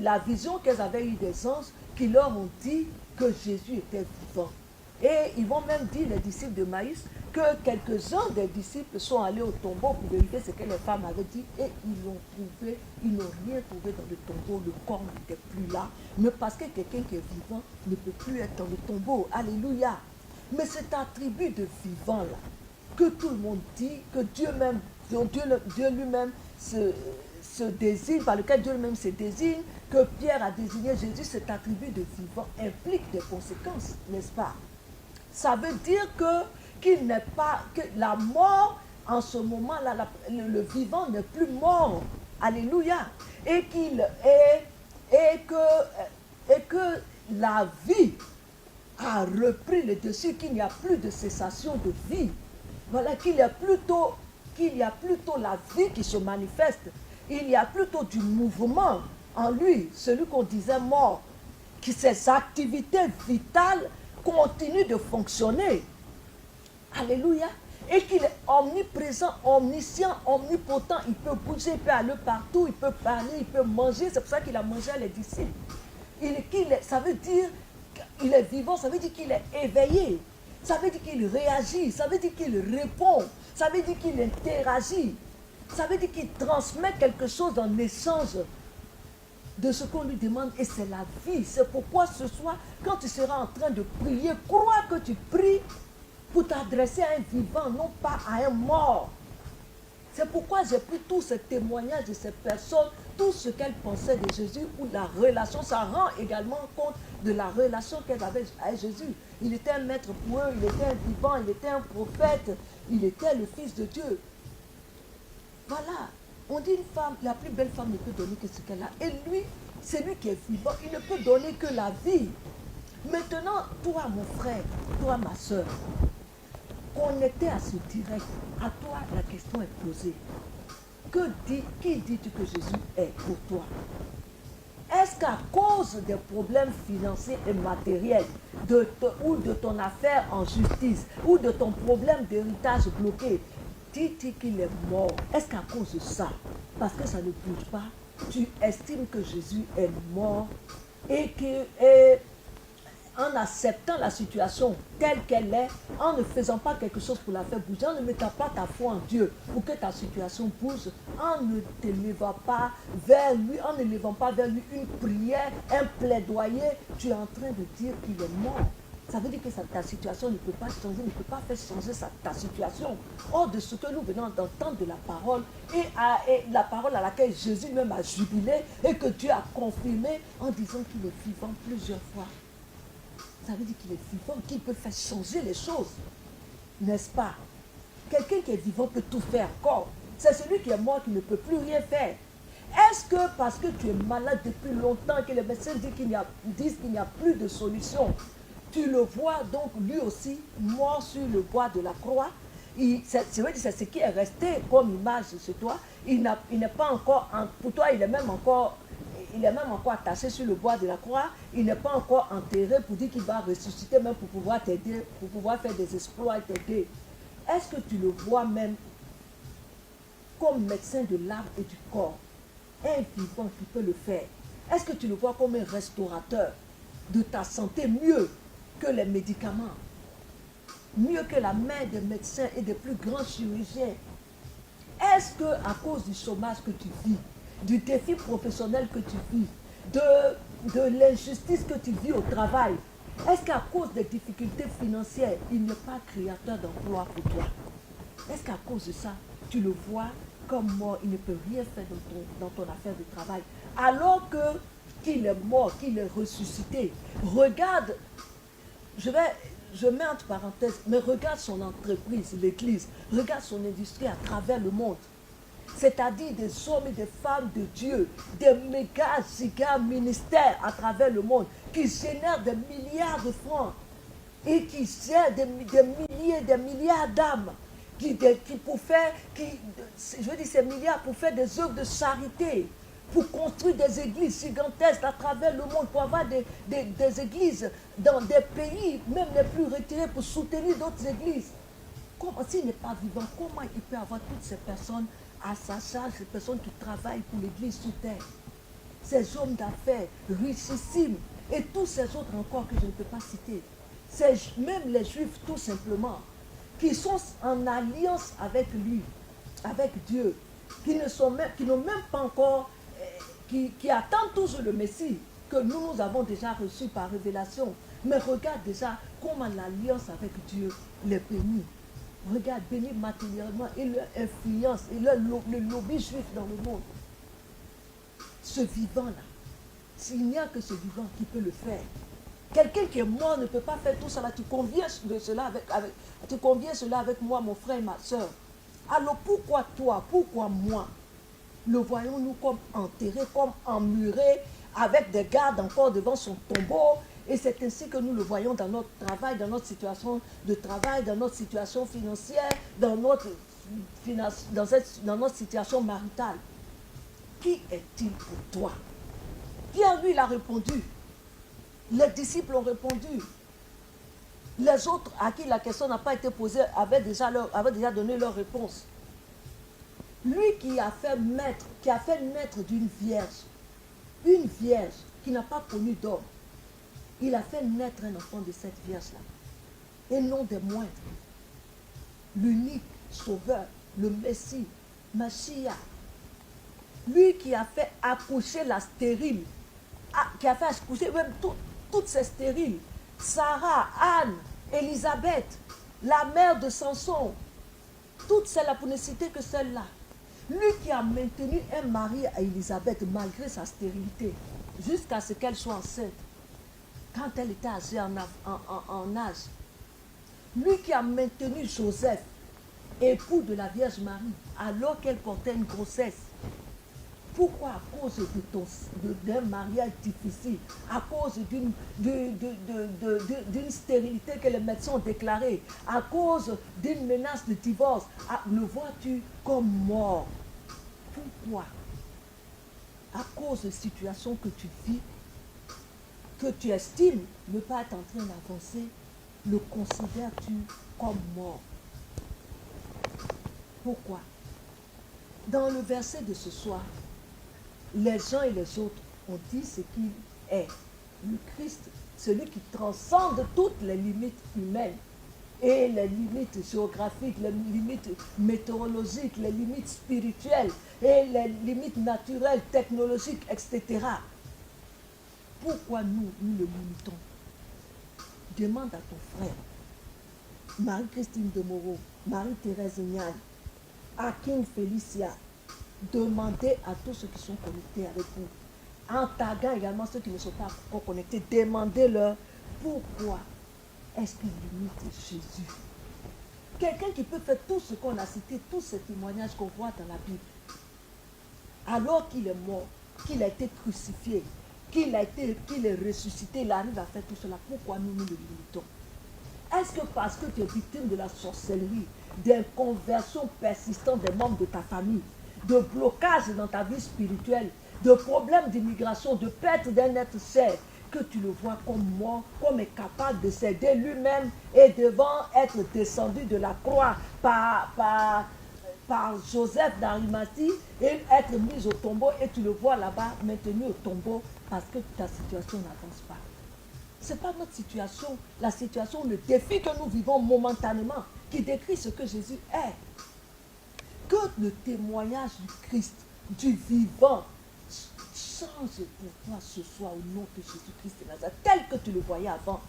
la vision qu'elles avaient eue des anges, qui leur ont dit que Jésus était vivant. Et ils vont même dire, les disciples de Maïs, que quelques-uns des disciples sont allés au tombeau pour vérifier ce que les femmes avaient dit et ils n'ont rien trouvé dans le tombeau, le corps n'était plus là. Mais parce que quelqu'un qui est vivant ne peut plus être dans le tombeau. Alléluia. Mais cet attribut de vivant là, que tout le monde dit, que Dieu lui-même se désigne, par lequel Dieu lui-même se désigne, que Pierre a désigné Jésus, cet attribut de vivant implique des conséquences, n'est-ce pas? Ça veut dire qu'il n'est pas, que la mort, en ce moment-là, le vivant n'est plus mort. Alléluia. Et que la vie a repris le dessus, qu'il n'y a plus de cessation de vie. Voilà, qu'il y a plutôt la vie qui se manifeste. Il y a plutôt du mouvement en lui, celui qu'on disait mort, que ses activités vitales continuent de fonctionner. Alléluia. Et qu'il est omniprésent, omniscient, omnipotent. Il peut bouger, il peut aller partout, il peut parler, il peut manger. C'est pour ça qu'il a mangé à les disciples. Ça veut dire qu'il est vivant, ça veut dire qu'il est éveillé. Ça veut dire qu'il réagit, ça veut dire qu'il répond, ça veut dire qu'il interagit. Ça veut dire qu'il transmet quelque chose en échange de ce qu'on lui demande. Et c'est la vie. C'est pourquoi ce soir, quand tu seras en train de prier, crois que tu pries pour t'adresser à un vivant, non pas à un mort. C'est pourquoi j'ai pris tous ces témoignages de ces personnes, tout ce qu'elles pensaient de Jésus, ou la relation, ça rend également compte de la relation qu'elles avaient avec Jésus. Il était un maître pour eux, il était un vivant, il était un prophète, il était le Fils de Dieu. Voilà, on dit une femme, la plus belle femme ne peut donner que ce qu'elle a. Et lui, c'est lui qui est vivant, il ne peut donner que la vie. Maintenant, toi mon frère, toi ma soeur, connecté à ce direct, à toi la question est posée. Qui dis-tu que Jésus est pour toi? Est-ce qu'à cause des problèmes financiers et matériels, ou de ton affaire en justice, ou de ton problème d'héritage bloqué, dis-tu qu'il est mort? Est-ce qu'à cause de ça, parce que ça ne bouge pas, tu estimes que Jésus est mort et en acceptant la situation telle qu'elle est, en ne faisant pas quelque chose pour la faire bouger, en ne mettant pas ta foi en Dieu pour que ta situation bouge, en ne t'élevant pas vers lui, en n'élevant pas vers lui une prière, un plaidoyer, tu es en train de dire qu'il est mort. Ça veut dire que ta situation ne peut pas changer, ne peut pas faire changer ta situation. Hors de ce que nous venons d'entendre de la parole, et la parole à laquelle Jésus même a jubilé, et que Dieu a confirmé en disant qu'il est vivant plusieurs fois. Ça veut dire qu'il est vivant, qu'il peut faire changer les choses. N'est-ce pas? Quelqu'un qui est vivant peut tout faire encore. C'est celui qui est mort qui ne peut plus rien faire. Est-ce que parce que tu es malade depuis longtemps, que les médecins disent qu'il n'y a plus de solution, tu le vois donc lui aussi mort sur le bois de la croix? C'est ce qui est resté comme image chez toi. Il n'est pas encore, pour toi il est même encore attaché sur le bois de la croix. Il n'est pas encore enterré pour dire qu'il va ressusciter même pour pouvoir t'aider, pour pouvoir faire des exploits et t'aider. Est-ce que tu le vois même comme médecin de l'âme et du corps? Un vivant qui peut le faire. Est-ce que tu le vois comme un restaurateur de ta santé mieux que les médicaments? Mieux que la main des médecins et des plus grands chirurgiens? Est-ce que à cause du chômage que tu vis, du défi professionnel que tu vis, de l'injustice que tu vis au travail, est-ce qu'à cause des difficultés financières, il n'est pas créateur d'emploi pour toi? Est-ce qu'à cause de ça, tu le vois comme mort, il ne peut rien faire dans ton affaire de travail, alors qu'il est mort, qu'il est ressuscité? Regarde, je mets entre parenthèses, mais regarde son entreprise, l'Église, regarde son industrie à travers le monde. C'est-à-dire des hommes et des femmes de Dieu, des méga, giga ministères à travers le monde, qui génèrent des milliards de francs et qui gèrent des milliers, des milliards d'âmes, ces milliards pour faire des œuvres de charité, pour construire des églises gigantesques à travers le monde, pour avoir des églises dans des pays, même les plus retirés, pour soutenir d'autres églises. S'il n'est pas vivant, comment il peut avoir toutes ces personnes à sa charge, ces personnes qui travaillent pour l'église sous terre, ces hommes d'affaires richissimes, et tous ces autres encore que je ne peux pas citer, même les juifs tout simplement, qui sont en alliance avec lui, avec Dieu, qui n'ont même pas encore, qui attendent toujours le Messie, que nous avons déjà reçu par révélation. Mais regarde déjà comment l'alliance avec Dieu les bénit. Regarde, bénit matériellement et leur influence et le lobby juif dans le monde. Ce vivant-là, s'il n'y a que ce vivant qui peut le faire. Quelqu'un qui est mort ne peut pas faire tout cela. Tu conviens de cela tu conviens cela avec moi, mon frère et ma soeur. Alors pourquoi toi, pourquoi moi, le voyons-nous comme enterré, comme emmuré, avec des gardes encore devant son tombeau? Et c'est ainsi que nous le voyons dans notre travail, dans notre situation de travail, dans notre situation financière, dans notre situation maritale. Qui est-il pour toi? Pierre, lui, il a répondu. Les disciples ont répondu. Les autres à qui la question n'a pas été posée avaient déjà donné leur réponse. Lui qui a fait naître d'une vierge, une vierge qui n'a pas connu d'homme, il a fait naître un enfant de cette vierge-là. Et non des moindres. L'unique sauveur, le Messie, Mashiach. Lui qui a fait accoucher la stérile, qui a fait accoucher même toutes ces stériles, Sarah, Anne, Élisabeth, la mère de Samson, toutes celles-là, pour ne citer que celle-là. Lui qui a maintenu un mari à Élisabeth malgré sa stérilité, jusqu'à ce qu'elle soit enceinte, quand elle était âgée en âge. Lui qui a maintenu Joseph, époux de la Vierge Marie, alors qu'elle portait une grossesse. Pourquoi? À cause d'un mariage difficile, à cause d'une stérilité que les médecins ont déclarée, à cause d'une menace de divorce, le vois-tu comme mort? Pourquoi? À cause de situations que tu vis, que tu estimes ne pas être en train d'avancer, le considères-tu comme mort? Pourquoi? Dans le verset de ce soir, les uns et les autres ont dit ce qu'il est. Le Christ, celui qui transcende toutes les limites humaines et les limites géographiques, les limites météorologiques, les limites spirituelles et les limites naturelles, technologiques, etc. Pourquoi nous le limitons? Demande à ton frère, Marie-Christine de Moreau, Marie-Thérèse Niane, Hakim Félicia. Demandez à tous ceux qui sont connectés avec vous, en taguant également ceux qui ne sont pas encore connectés, demandez-leur pourquoi est-ce qu'ils limitent Jésus. Quelqu'un qui peut faire tout ce qu'on a cité, tous ces témoignages qu'on voit dans la Bible, alors qu'il est mort, qu'il a été crucifié, qu'il est ressuscité, il arrive à faire tout cela, pourquoi nous le limitons? Est-ce que parce que tu es victime de la sorcellerie, d'inconversion persistante des membres de ta famille, de blocage dans ta vie spirituelle, de problèmes d'immigration, de perte d'un être cher, que tu le vois comme mort, comme incapable de s'aider lui-même et devant être descendu de la croix par Joseph d'Arimathie et être mis au tombeau, et tu le vois là-bas maintenu au tombeau parce que ta situation n'avance pas. Ce n'est pas notre situation, la situation, le défi que nous vivons momentanément qui décrit ce que Jésus est. Que le témoignage du Christ, du vivant, change pour toi ce soir au nom de Jésus-Christ de Nazareth, tel que tu le voyais avant.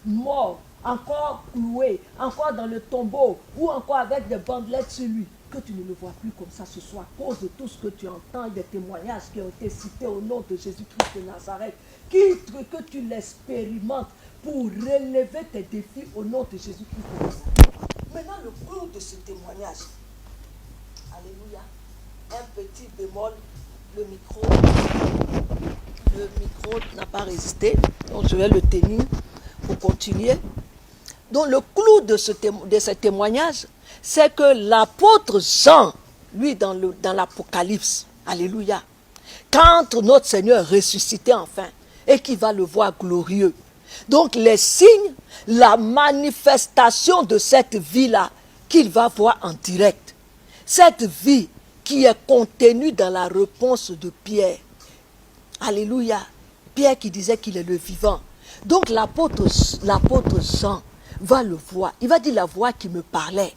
Mort, encore cloué, encore dans le tombeau, ou encore avec des bandelettes sur lui. Que tu ne le vois plus comme ça ce soir, à cause de tout ce que tu entends et des témoignages qui ont été cités au nom de Jésus-Christ de Nazareth. Que tu l'expérimentes pour relever tes défis au nom de Jésus-Christ de Nazareth. Maintenant, le clou de ce témoignage. Alléluia. Un petit bémol, le micro n'a pas résisté, donc je vais le tenir pour continuer. Donc le clou de ce témoignage, c'est que l'apôtre Jean, lui dans l'Apocalypse, alléluia, quand notre Seigneur ressuscité enfin, et qu'il va le voir glorieux, donc les signes, la manifestation de cette vie-là, qu'il va voir en direct. Cette vie qui est contenue dans la réponse de Pierre. Alléluia. Pierre qui disait qu'il est le vivant. Donc l'apôtre Jean va le voir. Il va dire la voix qui me parlait.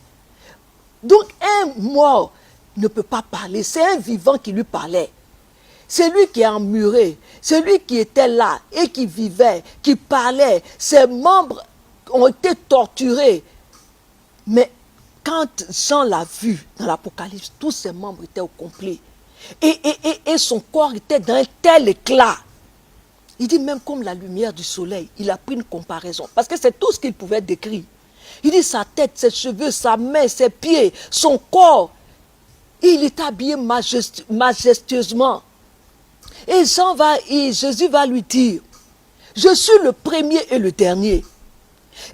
Donc un mort ne peut pas parler. C'est un vivant qui lui parlait. C'est lui qui est emmuré. C'est lui qui était là et qui vivait, qui parlait. Ses membres ont été torturés. Mais quand Jean l'a vu dans l'Apocalypse, tous ses membres étaient au complet. Et son corps était d'un tel éclat Il dit même comme la lumière du soleil. Il a pris une comparaison. Parce que c'est tout ce qu'il pouvait décrire. Il dit sa tête, ses cheveux, sa main, ses pieds, son corps. Il est habillé majestueusement. Et Jésus va lui dire, je suis le premier et le dernier.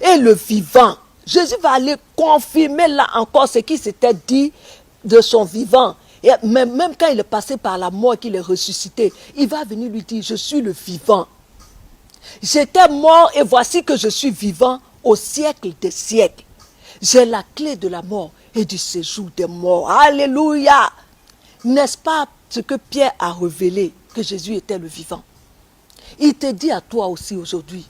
Et le vivant. Jésus va aller confirmer là encore ce qui s'était dit de son vivant. Et même quand il est passé par la mort, qu'il est ressuscité, il va venir lui dire, je suis le vivant. J'étais mort et voici que je suis vivant au siècle des siècles. J'ai la clé de la mort et du séjour des morts. Alléluia! N'est-ce pas ce que Pierre a révélé, que Jésus était le vivant? Il te dit à toi aussi aujourd'hui,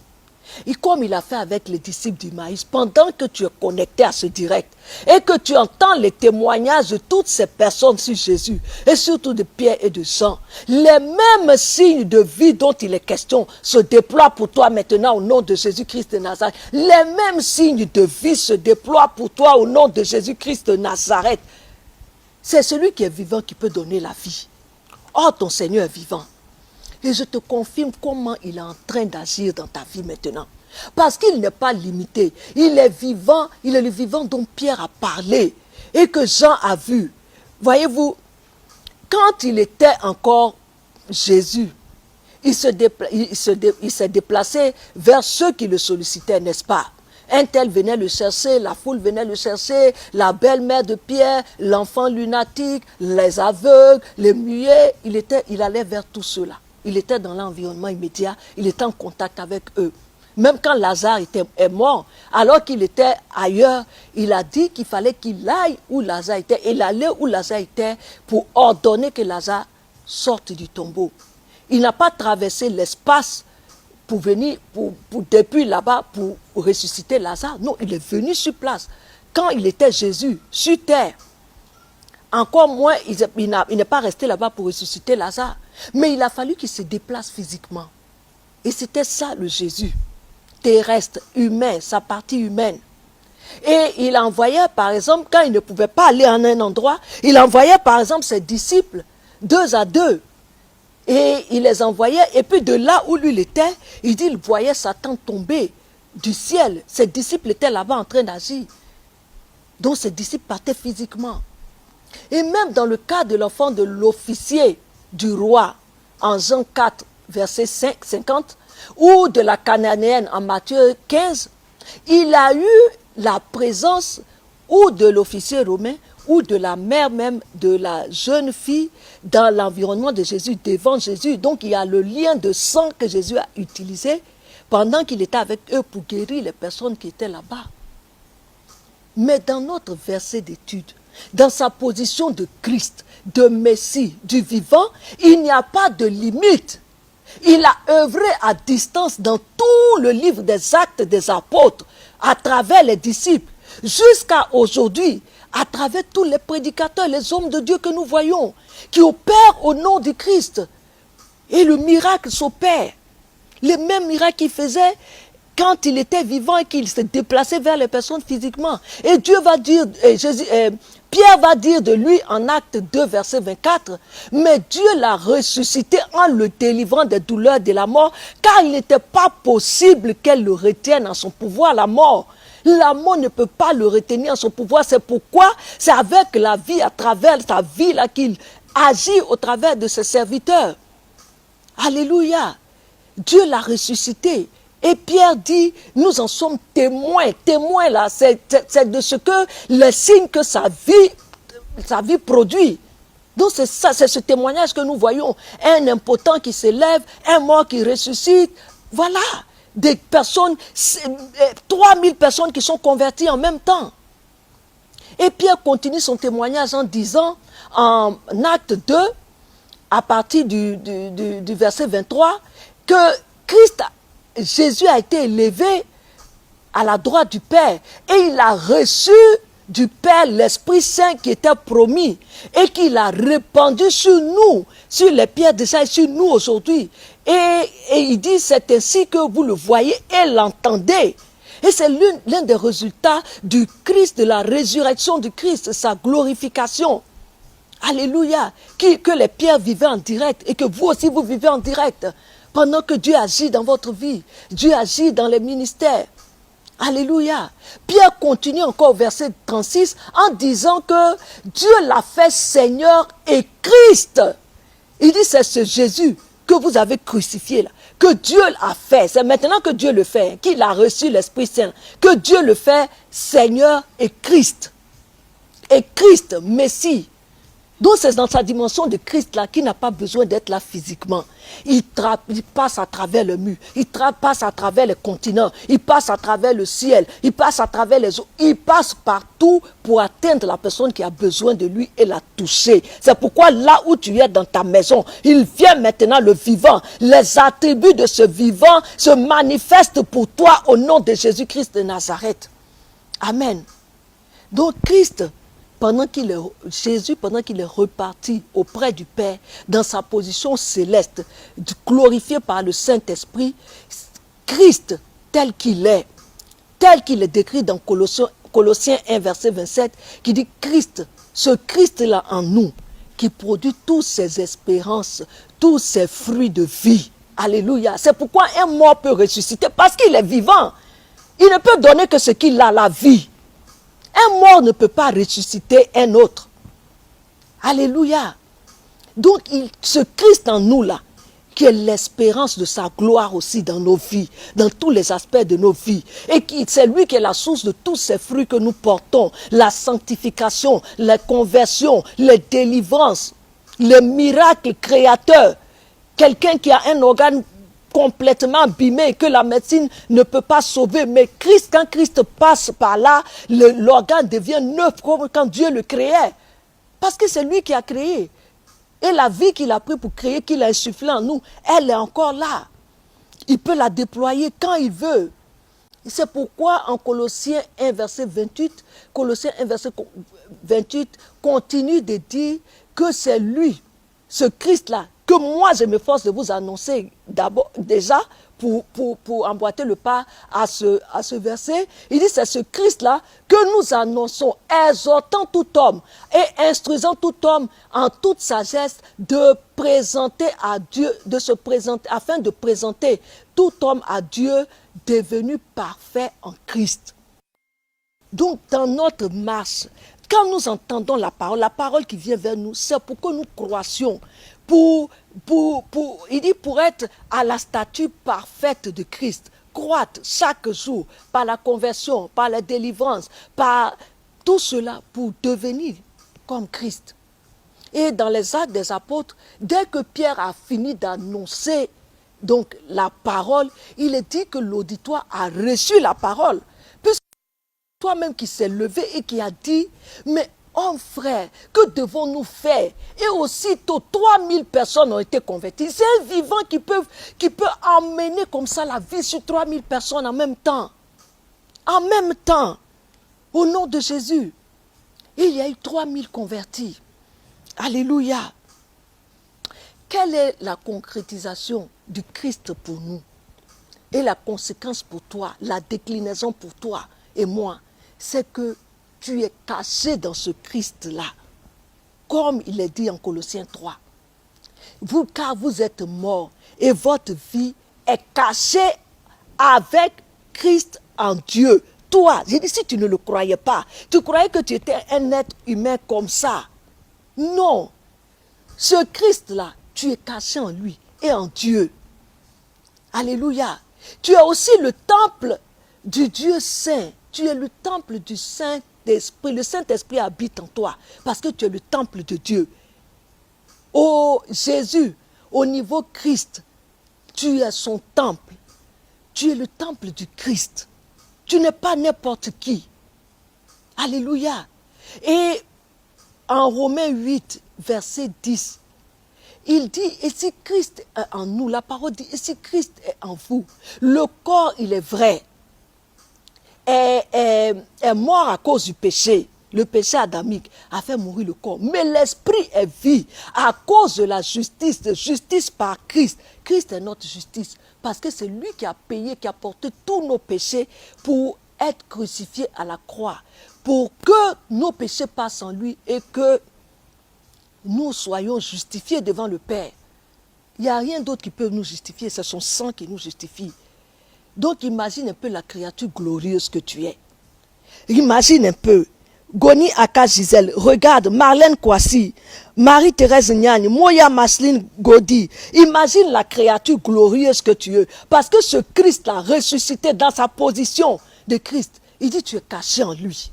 et comme il a fait avec les disciples du maïs, pendant que tu es connecté à ce direct et que tu entends les témoignages de toutes ces personnes sur Jésus et surtout de Pierre et de Jean, les mêmes signes de vie dont il est question se déploient pour toi maintenant au nom de Jésus-Christ de Nazareth. Les mêmes signes de vie se déploient pour toi au nom de Jésus-Christ de Nazareth. C'est celui qui est vivant qui peut donner la vie. Oh, ton Seigneur est vivant. Et je te confirme comment il est en train d'agir dans ta vie maintenant. Parce qu'il n'est pas limité. Il est vivant, il est le vivant dont Pierre a parlé et que Jean a vu. Voyez-vous, quand il était encore Jésus, il s'est déplacé vers ceux qui le sollicitaient, n'est-ce pas? Un tel venait le chercher, la foule venait le chercher, la belle-mère de Pierre, l'enfant lunatique, les aveugles, les muets, il allait vers tous ceux-là. Il était dans l'environnement immédiat, il était en contact avec eux. Même quand Lazare est mort, alors qu'il était ailleurs, il a dit qu'il fallait qu'il aille où Lazare était. Il allait où Lazare était pour ordonner que Lazare sorte du tombeau. Il n'a pas traversé l'espace pour venir, depuis là-bas, pour ressusciter Lazare. Non, il est venu sur place. Quand il était Jésus, sur terre, encore moins, il n'est pas resté là-bas pour ressusciter Lazare. Mais il a fallu qu'il se déplace physiquement. Et c'était ça le Jésus, terrestre, humain, sa partie humaine. Et il envoyait, par exemple, quand il ne pouvait pas aller en un endroit, il envoyait, par exemple, ses disciples, 2 à 2. Et il les envoyait, et puis de là où lui il était, il dit, il voyait Satan tomber du ciel. Ses disciples étaient là-bas en train d'agir. Donc ses disciples partaient physiquement. Et même dans le cas de l'enfant de l'officier du roi, en Jean 4, verset 50, ou de la Cananéenne en Matthieu 15, il a eu la présence ou de l'officier romain, ou de la mère même de la jeune fille dans l'environnement de Jésus, devant Jésus. Donc il y a le lien de sang que Jésus a utilisé pendant qu'il était avec eux pour guérir les personnes qui étaient là-bas. Mais dans notre verset d'étude, dans sa position de Christ, de Messie, du vivant, il n'y a pas de limite. Il a œuvré à distance dans tout le livre des Actes des Apôtres, à travers les disciples, jusqu'à aujourd'hui, à travers tous les prédicateurs, les hommes de Dieu que nous voyons, qui opèrent au nom du Christ. Et le miracle s'opère. Les mêmes miracles qu'il faisait quand il était vivant et qu'il se déplaçait vers les personnes physiquement. Et Dieu va dire, Pierre va dire de lui en Acte 2, verset 24, mais Dieu l'a ressuscité en le délivrant des douleurs de la mort, car il n'était pas possible qu'elle le retienne en son pouvoir, la mort. La mort ne peut pas le retenir en son pouvoir. C'est pourquoi c'est avec la vie, à travers sa vie là qu'il agit au travers de ses serviteurs. Alléluia. Dieu l'a ressuscité. Et Pierre dit, nous en sommes témoins. Témoins là, c'est de ce que les signes que sa vie produit. Donc c'est ça, c'est ce témoignage que nous voyons. Un impotent qui s'élève, un mort qui ressuscite. Voilà. Des personnes, 3000 personnes qui sont converties en même temps. Et Pierre continue son témoignage en disant, en Acte 2, à partir du verset 23, que Jésus a été élevé à la droite du Père et il a reçu du Père l'Esprit Saint qui était promis et qu'il a répandu sur nous, sur les pierres de ça et sur nous aujourd'hui. Et il dit, c'est ainsi que vous le voyez et l'entendez. Et c'est l'un des résultats du Christ, de la résurrection du Christ, sa glorification. Alléluia. Que les pierres vivaient en direct et que vous aussi vous vivez en direct. Pendant que Dieu agit dans votre vie, Dieu agit dans les ministères. Alléluia. Pierre continue encore au verset 36 en disant que Dieu l'a fait Seigneur et Christ. Il dit c'est ce Jésus que vous avez crucifié là, que Dieu l'a fait. C'est maintenant que Dieu le fait, qu'il a reçu l'Esprit Saint, que Dieu le fait Seigneur et Christ. Et Christ, Messie. Donc c'est dans sa dimension de Christ là qui n'a pas besoin d'être là physiquement. Il passe à travers le mur, il passe à travers les continents, il passe à travers le ciel, il passe à travers les eaux, il passe partout pour atteindre la personne qui a besoin de lui et la toucher. C'est pourquoi là où tu es dans ta maison, il vient maintenant le vivant. Les attributs de ce vivant se manifestent pour toi au nom de Jésus-Christ de Nazareth. Amen. Donc Christ, Jésus, pendant qu'il est reparti auprès du Père, dans sa position céleste, glorifié par le Saint-Esprit, Christ, tel qu'il est décrit dans Colossiens 1, verset 27, qui dit Christ, ce Christ-là en nous, qui produit toutes ces espérances, tous ces fruits de vie. Alléluia. C'est pourquoi un mort peut ressusciter, parce qu'il est vivant. Il ne peut donner que ce qu'il a, la vie. Un mort ne peut pas ressusciter un autre. Alléluia. Donc, ce Christ en nous là, qui est l'espérance de sa gloire aussi dans nos vies, dans tous les aspects de nos vies. Et c'est lui qui est la source de tous ces fruits que nous portons. La sanctification, la conversion, les délivrances, les miracles créateurs. Quelqu'un qui a un organe complètement abîmé, que la médecine ne peut pas sauver. Mais Christ, quand Christ passe par là, l'organe devient neuf comme quand Dieu le créait. Parce que c'est lui qui a créé. Et la vie qu'il a pris pour créer, qu'il a insufflé en nous, elle est encore là. Il peut la déployer quand il veut. C'est pourquoi en Colossiens 1, verset 28, Colossiens 1, verset 28 continue de dire que c'est lui, ce Christ-là, que moi je m'efforce de vous annoncer d'abord déjà pour emboîter le pas à ce verset. Il dit c'est ce Christ-là que nous annonçons, exhortant tout homme et instruisant tout homme en toute sagesse de présenter à Dieu, de se présenter, afin de présenter tout homme à Dieu devenu parfait en Christ. Donc dans notre marche, quand nous entendons la parole qui vient vers nous, c'est pour que nous croissions. Il dit pour être à la stature parfaite de Christ, croître chaque jour par la conversion, par la délivrance, par tout cela pour devenir comme Christ. Et dans les Actes des Apôtres, dès que Pierre a fini d'annoncer donc la parole, il est dit que l'auditoire a reçu la parole. Puisque toi-même qui s'est levé et qui a dit, mais oh frère, que devons-nous faire? Et aussitôt, 3000 personnes ont été converties. C'est un vivant qui peut emmener comme ça la vie sur 3000 personnes en même temps. En même temps, au nom de Jésus. Et il y a eu 3000 convertis. Alléluia. Quelle est la concrétisation du Christ pour nous? Et la conséquence pour toi, la déclinaison pour toi et moi, c'est que tu es caché dans ce Christ-là, comme il est dit en Colossiens 3. Car vous êtes morts et votre vie est cachée avec Christ en Dieu. Toi, j'ai dit si tu ne le croyais pas, tu croyais que tu étais un être humain comme ça. Non. Ce Christ-là, tu es caché en lui et en Dieu. Alléluia. Tu es aussi le temple du Dieu saint. Tu es le temple du Saint-Esprit. Le Saint-Esprit habite en toi parce que tu es le temple de Dieu. Oh Jésus, au niveau Christ, tu es son temple. Tu es le temple du Christ. Tu n'es pas n'importe qui. Alléluia. Et en Romains 8, verset 10, il dit, et si Christ est en nous, la parole dit, et si Christ est en vous, le corps, il est vrai, est mort à cause du péché. Le péché adamique a fait mourir le corps. Mais l'esprit est vie à cause de la justice par Christ. Christ est notre justice parce que c'est lui qui a payé, qui a porté tous nos péchés pour être crucifié à la croix. Pour que nos péchés passent en lui et que nous soyons justifiés devant le Père. Il n'y a rien d'autre qui peut nous justifier, c'est son sang qui nous justifie. Donc imagine un peu la créature glorieuse que tu es. Imagine un peu. Goni Aka Gisèle, regarde, Marlène Kwasi, Marie-Thérèse Niagne, Moya Masline Godi. Imagine la créature glorieuse que tu es. Parce que ce Christ l'a ressuscité dans sa position de Christ. Il dit tu es caché en lui.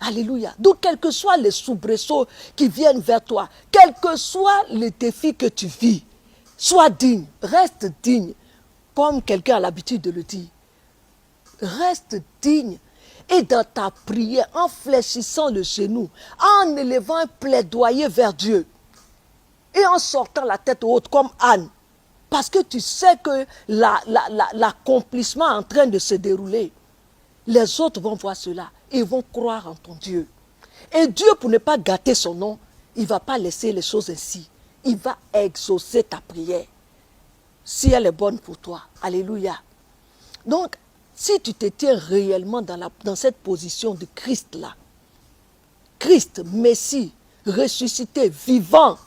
Alléluia. Donc quels que soient les soubresauts qui viennent vers toi, quels que soient les défis que tu vis, sois digne, reste digne, comme quelqu'un a l'habitude de le dire. Reste digne. Et dans ta prière, en fléchissant le genou, en élevant un plaidoyer vers Dieu, et en sortant la tête haute comme Anne, parce que tu sais que l'accomplissement est en train de se dérouler. Les autres vont voir cela et vont croire en ton Dieu. Et Dieu, pour ne pas gâter son nom, il ne va pas laisser les choses ainsi. Il va exaucer ta prière, si elle est bonne pour toi. Alléluia. Donc, si tu te tiens réellement dans cette position de Christ-là, Christ, Messie, ressuscité, vivant,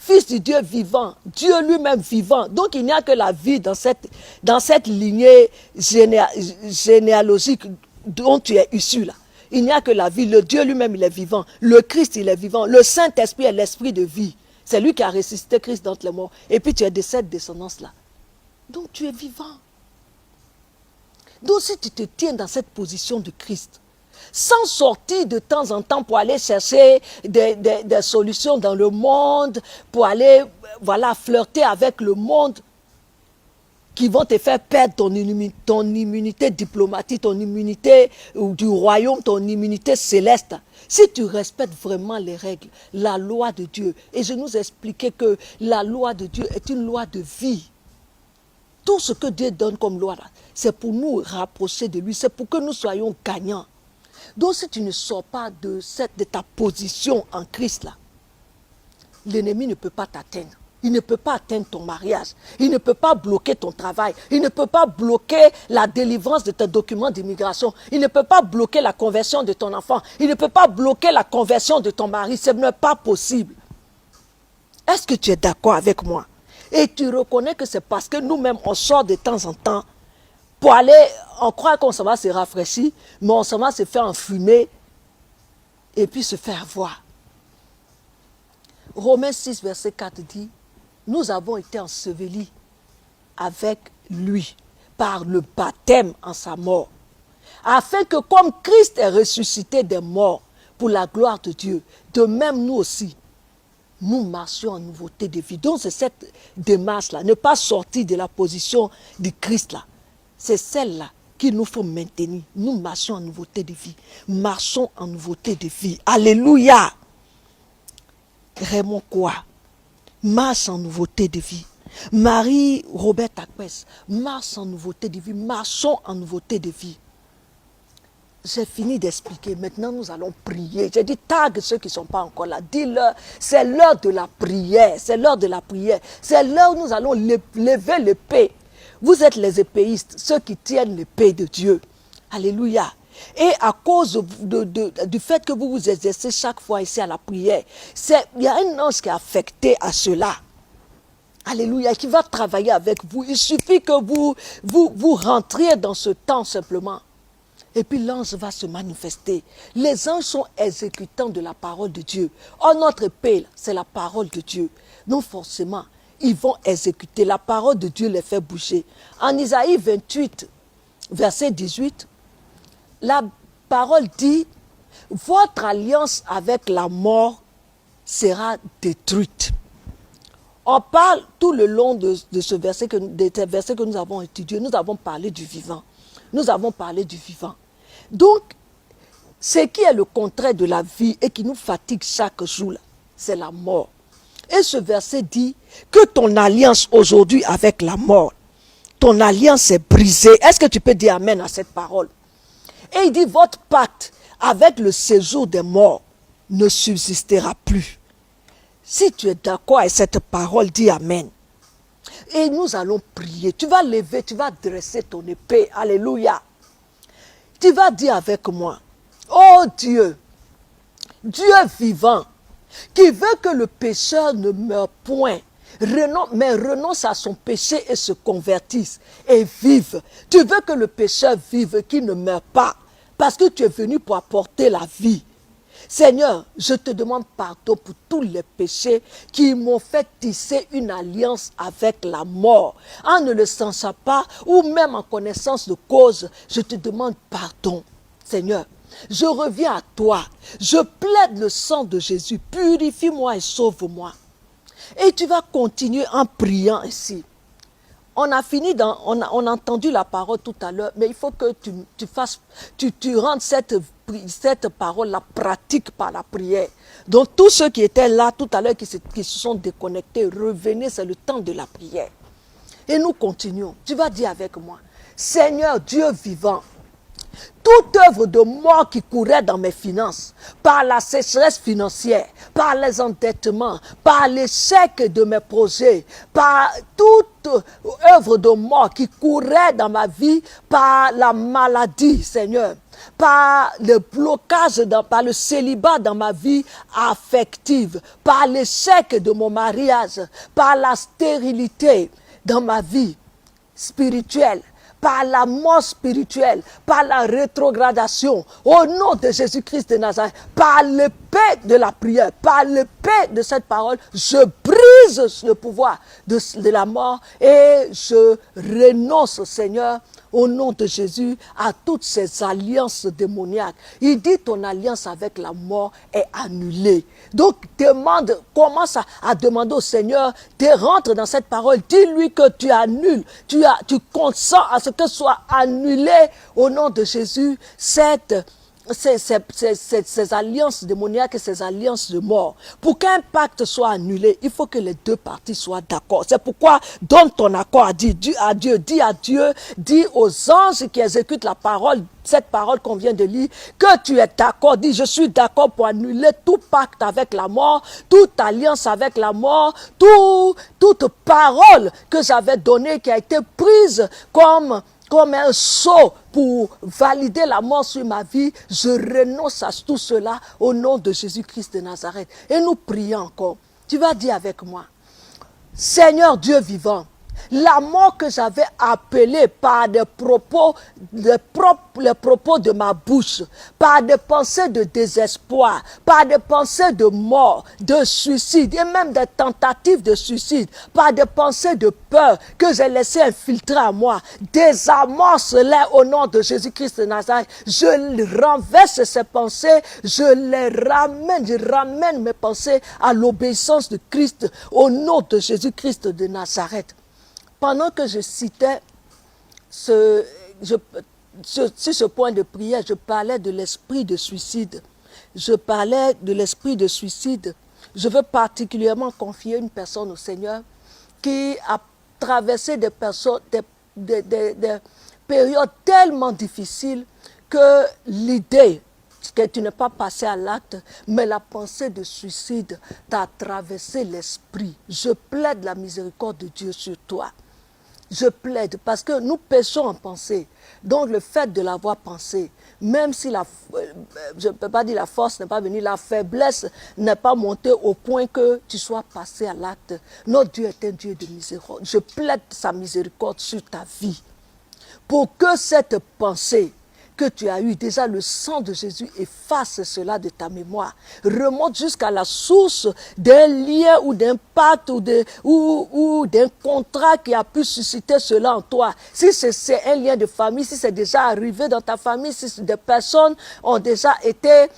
Fils du Dieu vivant, Dieu lui-même vivant. Donc il n'y a que la vie dans cette lignée généalogique dont tu es issu là. Il n'y a que la vie, le Dieu lui-même il est vivant, le Christ il est vivant, le Saint-Esprit est l'esprit de vie. C'est lui qui a ressuscité Christ d'entre les morts. Et puis tu es de cette descendance-là. Donc tu es vivant. Donc si tu te tiens dans cette position de Christ, sans sortir de temps en temps pour aller chercher des solutions dans le monde, pour aller flirter avec le monde, qui vont te faire perdre ton immunité diplomatique, ton immunité du royaume, ton immunité céleste. Si tu respectes vraiment les règles, la loi de Dieu, et je nous ai expliqué que la loi de Dieu est une loi de vie. Tout ce que Dieu donne comme loi, c'est pour nous rapprocher de lui, c'est pour que nous soyons gagnants. Donc si tu ne sors pas de ta position en Christ, là, l'ennemi ne peut pas t'atteindre. Il ne peut pas atteindre ton mariage. Il ne peut pas bloquer ton travail. Il ne peut pas bloquer la délivrance de tes documents d'immigration. Il ne peut pas bloquer la conversion de ton enfant. Il ne peut pas bloquer la conversion de ton mari. Ce n'est pas possible. Est-ce que tu es d'accord avec moi? Et tu reconnais que c'est parce que nous-mêmes, on sort de temps en temps pour aller, on croit qu'on s'en va se rafraîchir, mais on s'en va se faire enfumer et puis se faire voir. Romains 6, verset 4 dit, nous avons été ensevelis avec lui par le baptême en sa mort, afin que comme Christ est ressuscité des morts pour la gloire de Dieu, de même nous aussi, nous marchions en nouveauté de vie. Donc c'est cette démarche-là, ne pas sortir de la position de Christ-là. C'est celle-là qu'il nous faut maintenir. Nous marchons en nouveauté de vie. Marchons en nouveauté de vie. Alléluia. Raymond quoi? Marche en nouveauté de vie. Marie-Robert Acquès, marche en nouveauté de vie. Marchons en nouveauté de vie. J'ai fini d'expliquer. Maintenant, nous allons prier. J'ai dit, tag ceux qui ne sont pas encore là. Dis-leur, c'est l'heure de la prière. C'est l'heure de la prière. C'est l'heure où nous allons lever l'épée. Vous êtes les épéistes, ceux qui tiennent l'épée de Dieu. Alléluia. Et à cause du fait que vous vous exercez chaque fois ici à la prière, il y a un ange qui est affecté à cela. Alléluia, qui va travailler avec vous. Il suffit que vous rentriez dans ce temps simplement. Et puis l'ange va se manifester. Les anges sont exécutants de la parole de Dieu. Oh, notre épée, c'est la parole de Dieu. Donc forcément, ils vont exécuter. La parole de Dieu les fait bouger. En Isaïe 28, verset 18, la parole dit, votre alliance avec la mort sera détruite. On parle tout le long de ces versets que nous avons étudiés. Nous avons parlé du vivant. Nous avons parlé du vivant. Donc, ce qui est le contraire de la vie et qui nous fatigue chaque jour, c'est la mort. Et ce verset dit que ton alliance aujourd'hui avec la mort, ton alliance est brisée. Est-ce que tu peux dire amen à cette parole? Et il dit, votre pacte avec le séjour des morts ne subsistera plus. Si tu es d'accord avec cette parole, dis amen. Et nous allons prier. Tu vas lever, tu vas dresser ton épée. Alléluia. Tu vas dire avec moi, oh Dieu, Dieu vivant, qui veut que le pécheur ne meure point, mais renonce à son péché et se convertisse et vive. Tu veux que le pécheur vive, qu'il ne meure pas, parce que tu es venu pour apporter la vie. Seigneur, je te demande pardon pour tous les péchés qui m'ont fait tisser une alliance avec la mort. En ne le sachant pas, ou même en connaissance de cause, je te demande pardon. Seigneur, je reviens à toi. Je plaide le sang de Jésus. Purifie-moi et sauve-moi. Et tu vas continuer en priant ainsi. On a fini, on a entendu la parole tout à l'heure, mais il faut que tu rendes cette parole, la pratique par la prière. Donc tous ceux qui étaient là tout à l'heure, qui se sont déconnectés, revenez, c'est le temps de la prière. Et nous continuons. Tu vas dire avec moi, Seigneur Dieu vivant, toute œuvre de mort qui courait dans mes finances, par la sécheresse financière, par les endettements, par l'échec de mes projets, par toute œuvre de mort qui courait dans ma vie, par la maladie, Seigneur, par le blocage, par le célibat dans ma vie affective, par l'échec de mon mariage, par la stérilité dans ma vie spirituelle, par la mort spirituelle, par la rétrogradation, au nom de Jésus-Christ de Nazareth, par l'épée de la prière, par l'épée de cette parole, je brise le pouvoir de la mort et je renonce, Seigneur, au nom de Jésus, à toutes ces alliances démoniaques. Il dit ton alliance avec la mort est annulée. Donc commence à demander au Seigneur de rentrer dans cette parole. Dis-lui que tu annules, tu consens à ce que soit annulé au nom de Jésus ces alliances démoniaques et ces alliances de mort. Pour qu'un pacte soit annulé, il faut que les deux parties soient d'accord. C'est pourquoi donne ton accord à Dieu, dis aux anges qui exécutent la parole, cette parole qu'on vient de lire, que tu es d'accord. Dis, je suis d'accord pour annuler tout pacte avec la mort, toute alliance avec la mort, toute parole que j'avais donnée qui a été prise comme un sceau pour valider la mort sur ma vie. Je renonce à tout cela au nom de Jésus-Christ de Nazareth. Et nous prions encore. Tu vas dire avec moi, Seigneur Dieu vivant, la mort que j'avais appelée par les propos de ma bouche, par des pensées de désespoir, par des pensées de mort, de suicide et même des tentatives de suicide, par des pensées de peur que j'ai laissé infiltrer à moi, désamorce-les au nom de Jésus-Christ de Nazareth. Je renverse ces pensées, je ramène mes pensées à l'obéissance de Christ au nom de Jésus-Christ de Nazareth. Pendant que je citais sur ce point de prière, je parlais de l'esprit de suicide. Je veux particulièrement confier une personne au Seigneur qui a traversé des périodes tellement difficiles que l'idée que tu n'es pas passé à l'acte, mais la pensée de suicide t'a traversé l'esprit. Je plaide la miséricorde de Dieu sur toi. Je plaide parce que nous péchons en pensée. Donc le fait de l'avoir pensé, même si je ne peux pas dire la force n'est pas venue, la faiblesse n'est pas montée au point que tu sois passé à l'acte. Notre Dieu est un Dieu de miséricorde. Je plaide sa miséricorde sur ta vie. Pour que cette pensée que tu as eu, déjà le sang de Jésus efface cela de ta mémoire, remonte jusqu'à la source d'un lien ou d'un pacte ou d'un contrat qui a pu susciter cela en toi. Si c'est un lien de famille, si c'est déjà arrivé dans ta famille, si des personnes ont déjà été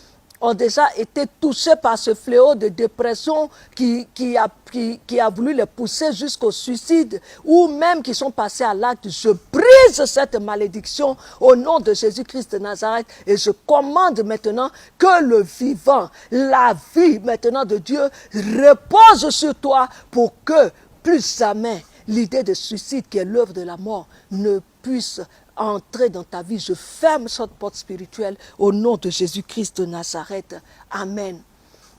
touchés par ce fléau de dépression qui a voulu les pousser jusqu'au suicide ou même qui sont passés à l'acte, je brise cette malédiction au nom de Jésus-Christ de Nazareth et je commande maintenant que le vivant, la vie maintenant de Dieu repose sur toi pour que plus jamais l'idée de suicide qui est l'œuvre de la mort ne puisse entrer dans ta vie. Je ferme cette porte spirituelle au nom de Jésus-Christ de Nazareth. Amen.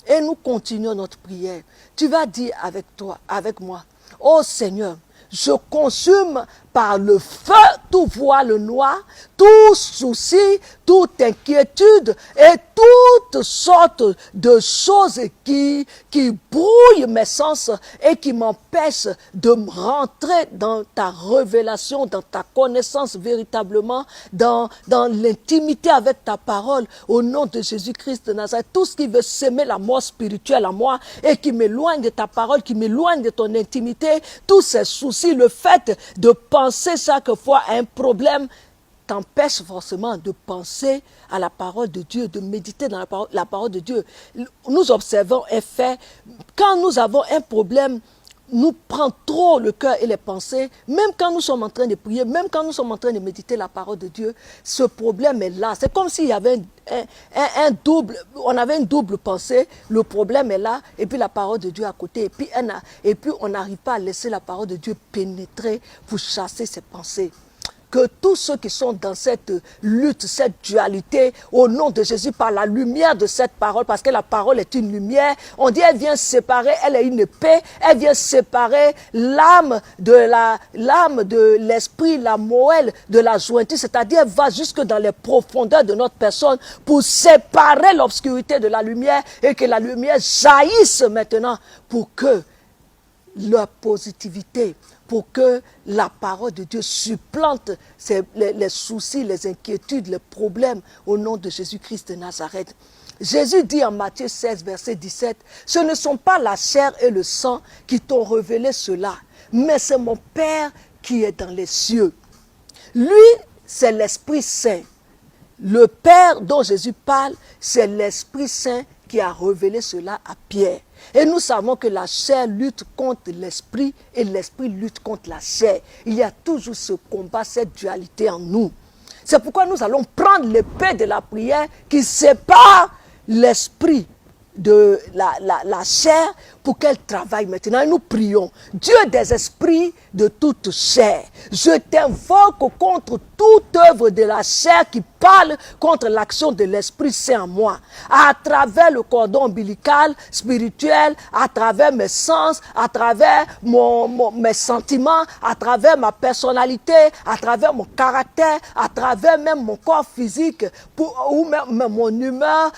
Et nous continuons notre prière. Tu vas dire avec moi, ô Seigneur, je consume par le feu tout voile noir, tout souci, toute inquiétude et toutes sortes de choses qui brouillent mes sens et qui m'empêchent de me rentrer dans ta révélation, dans ta connaissance véritablement, dans l'intimité avec ta parole, au nom de Jésus-Christ de Nazareth. Tout ce qui veut s'aimer la mort spirituelle en moi et qui m'éloigne de ta parole, qui m'éloigne de ton intimité, tous ces soucis, le fait de penser chaque fois à un problème, t'empêche forcément de penser à la parole de Dieu, de méditer dans la parole de Dieu. Nous observons un fait, quand nous avons un problème, nous prend trop le cœur et les pensées, même quand nous sommes en train de prier, même quand nous sommes en train de méditer la parole de Dieu, ce problème est là. C'est comme s'il y avait on avait une double pensée, le problème est là, et puis la parole de Dieu à côté, et puis on n'arrive pas à laisser la parole de Dieu pénétrer pour chasser ces pensées. Que tous ceux qui sont dans cette lutte, cette dualité, au nom de Jésus, par la lumière de cette parole, parce que la parole est une lumière, on dit elle vient séparer, elle est une épée, elle vient séparer l'âme de l'esprit, la moelle de la jointure, c'est-à-dire elle va jusque dans les profondeurs de notre personne pour séparer l'obscurité de la lumière et que la lumière jaillisse maintenant pour que la positivité, pour que la parole de Dieu supplante les soucis, les inquiétudes, les problèmes au nom de Jésus-Christ de Nazareth. Jésus dit en Matthieu 16, verset 17, « Ce ne sont pas la chair et le sang qui t'ont révélé cela, mais c'est mon Père qui est dans les cieux. » Lui, c'est l'Esprit Saint. Le Père dont Jésus parle, c'est l'Esprit Saint qui a révélé cela à Pierre. Et nous savons que la chair lutte contre l'esprit et l'esprit lutte contre la chair. Il y a toujours ce combat, cette dualité en nous. C'est pourquoi nous allons prendre l'épée de la prière qui sépare l'esprit de la chair pour qu'elle travaille maintenant. Et nous prions. Dieu des esprits de toute chair, je t'invoque contre toute œuvre de la chair qui parle contre l'action de l'Esprit Saint en moi, à travers le cordon ombilical, spirituel, à travers mes sens, à travers mes sentiments, à travers ma personnalité, à travers mon caractère, à travers même mon corps physique, ou même mon humeur,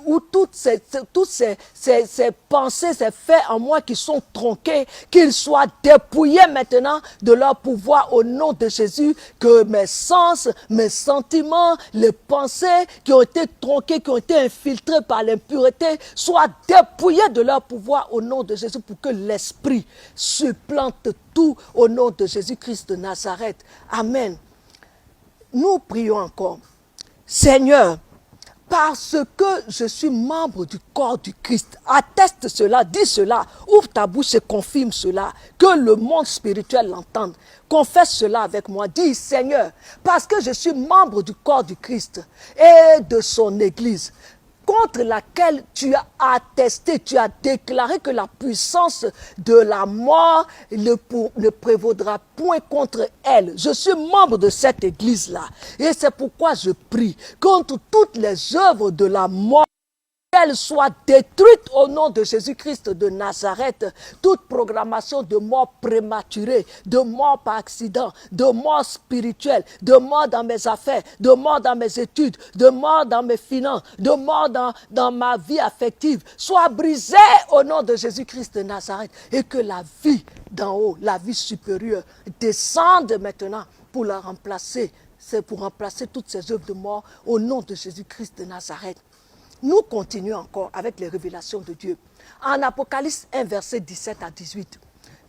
ou toutes ces pensées, ces faits en moi qui sont tronqués, qu'ils soient dépouillés maintenant de leur pouvoir au nom de Jésus, que mes sens, mes sentiments, les pensées qui ont été tronquées, qui ont été infiltrées par l'impureté, soient dépouillées de leur pouvoir au nom de Jésus pour que l'Esprit supplante tout au nom de Jésus-Christ de Nazareth. Amen. Nous prions encore. Seigneur, parce que je suis membre du corps du Christ, atteste cela, dis cela, ouvre ta bouche et confirme cela, que le monde spirituel l'entende. Confesse cela avec moi, dis Seigneur, parce que je suis membre du corps du Christ et de son Église, contre laquelle tu as attesté, tu as déclaré que la puissance de la mort ne prévaudra point contre elle. Je suis membre de cette église-là. Et c'est pourquoi je prie contre toutes les œuvres de la mort, qu'elles soient détruites au nom de Jésus-Christ de Nazareth. Toute programmation de mort prématurée, de mort par accident, de mort spirituelle, de mort dans mes affaires, de mort dans mes études, de mort dans mes finances, de mort dans ma vie affective, soit brisée au nom de Jésus-Christ de Nazareth. Et que la vie d'en haut, la vie supérieure, descende maintenant pour la remplacer. C'est pour remplacer toutes ces œuvres de mort au nom de Jésus-Christ de Nazareth. Nous continuons encore avec les révélations de Dieu. En Apocalypse 1, verset 17 à 18,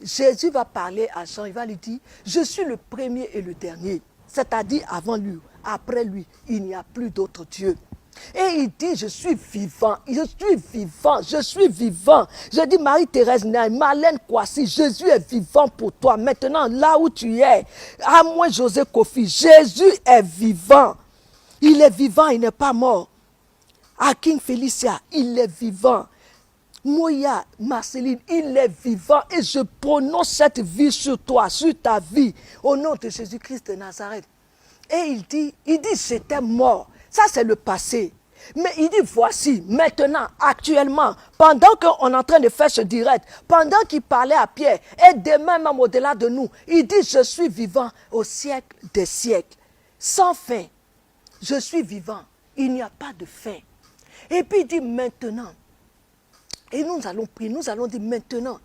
Jésus va parler à Jean, il va lui dire, je suis le premier et le dernier. C'est-à-dire avant lui, après lui, il n'y a plus d'autre Dieu. Et il dit, je suis vivant, je suis vivant, je suis vivant. Je dis, Marie-Thérèse Naï, Marlène Kouassi, Jésus est vivant pour toi. Maintenant, là où tu es, à moi, José Kofi, Jésus est vivant. Il est vivant, il n'est pas mort. Akin Félicia, il est vivant. Moya, Marceline, il est vivant. Et je prononce cette vie sur toi, sur ta vie, au nom de Jésus-Christ de Nazareth. Et il dit, j'étais mort. Ça, c'est le passé. Mais il dit, voici, maintenant, actuellement, pendant qu'on est en train de faire ce direct, pendant qu'il parlait à Pierre, et demain même au-delà de nous, il dit, je suis vivant au siècle des siècles, sans fin. Je suis vivant, il n'y a pas de fin. Et puis il dit maintenant, et nous allons prier, nous allons dire maintenant,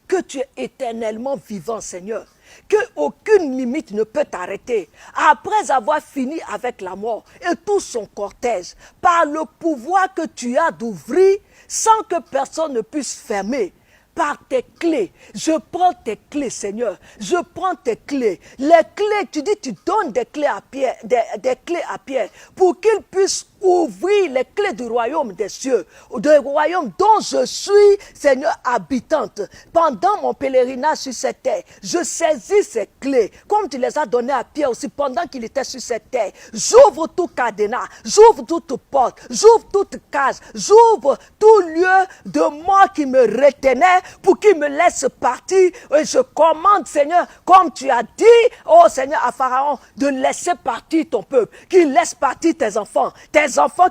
que tu es éternellement vivant, Seigneur, qu'aucune limite ne peut t'arrêter. Après avoir fini avec la mort et tout son cortège, par le pouvoir que tu as d'ouvrir sans que personne ne puisse fermer, par tes clés. Je prends tes clés, Seigneur. Je prends tes clés. Les clés, tu dis, tu donnes des clés à Pierre, des clés à Pierre pour qu'il puisse ouvrir les clés du royaume des cieux, du royaume dont je suis, Seigneur, habitante. Pendant mon pèlerinage sur cette terre, je saisis ces clés, comme tu les as données à Pierre aussi pendant qu'il était sur cette terre. J'ouvre tout cadenas, j'ouvre toute porte, j'ouvre toute case, j'ouvre tout lieu de mort qui me retenait pour qu'il me laisse partir. Et je commande, Seigneur, comme tu as dit, oh Seigneur, à Pharaon, de laisser partir ton peuple, qu'il laisse partir tes enfants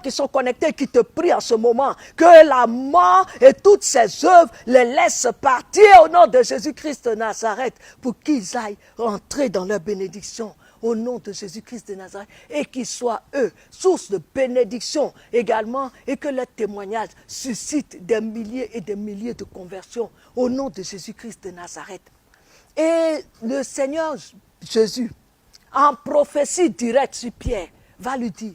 qui sont connectés, qui te prient en ce moment, que la mort et toutes ses œuvres les laissent partir au nom de Jésus-Christ de Nazareth, pour qu'ils aillent rentrer dans leur bénédiction au nom de Jésus-Christ de Nazareth, et qu'ils soient, eux, source de bénédiction également, et que leur témoignage suscite des milliers et des milliers de conversions au nom de Jésus-Christ de Nazareth. Et le Seigneur Jésus, en prophétie directe sur Pierre, va lui dire,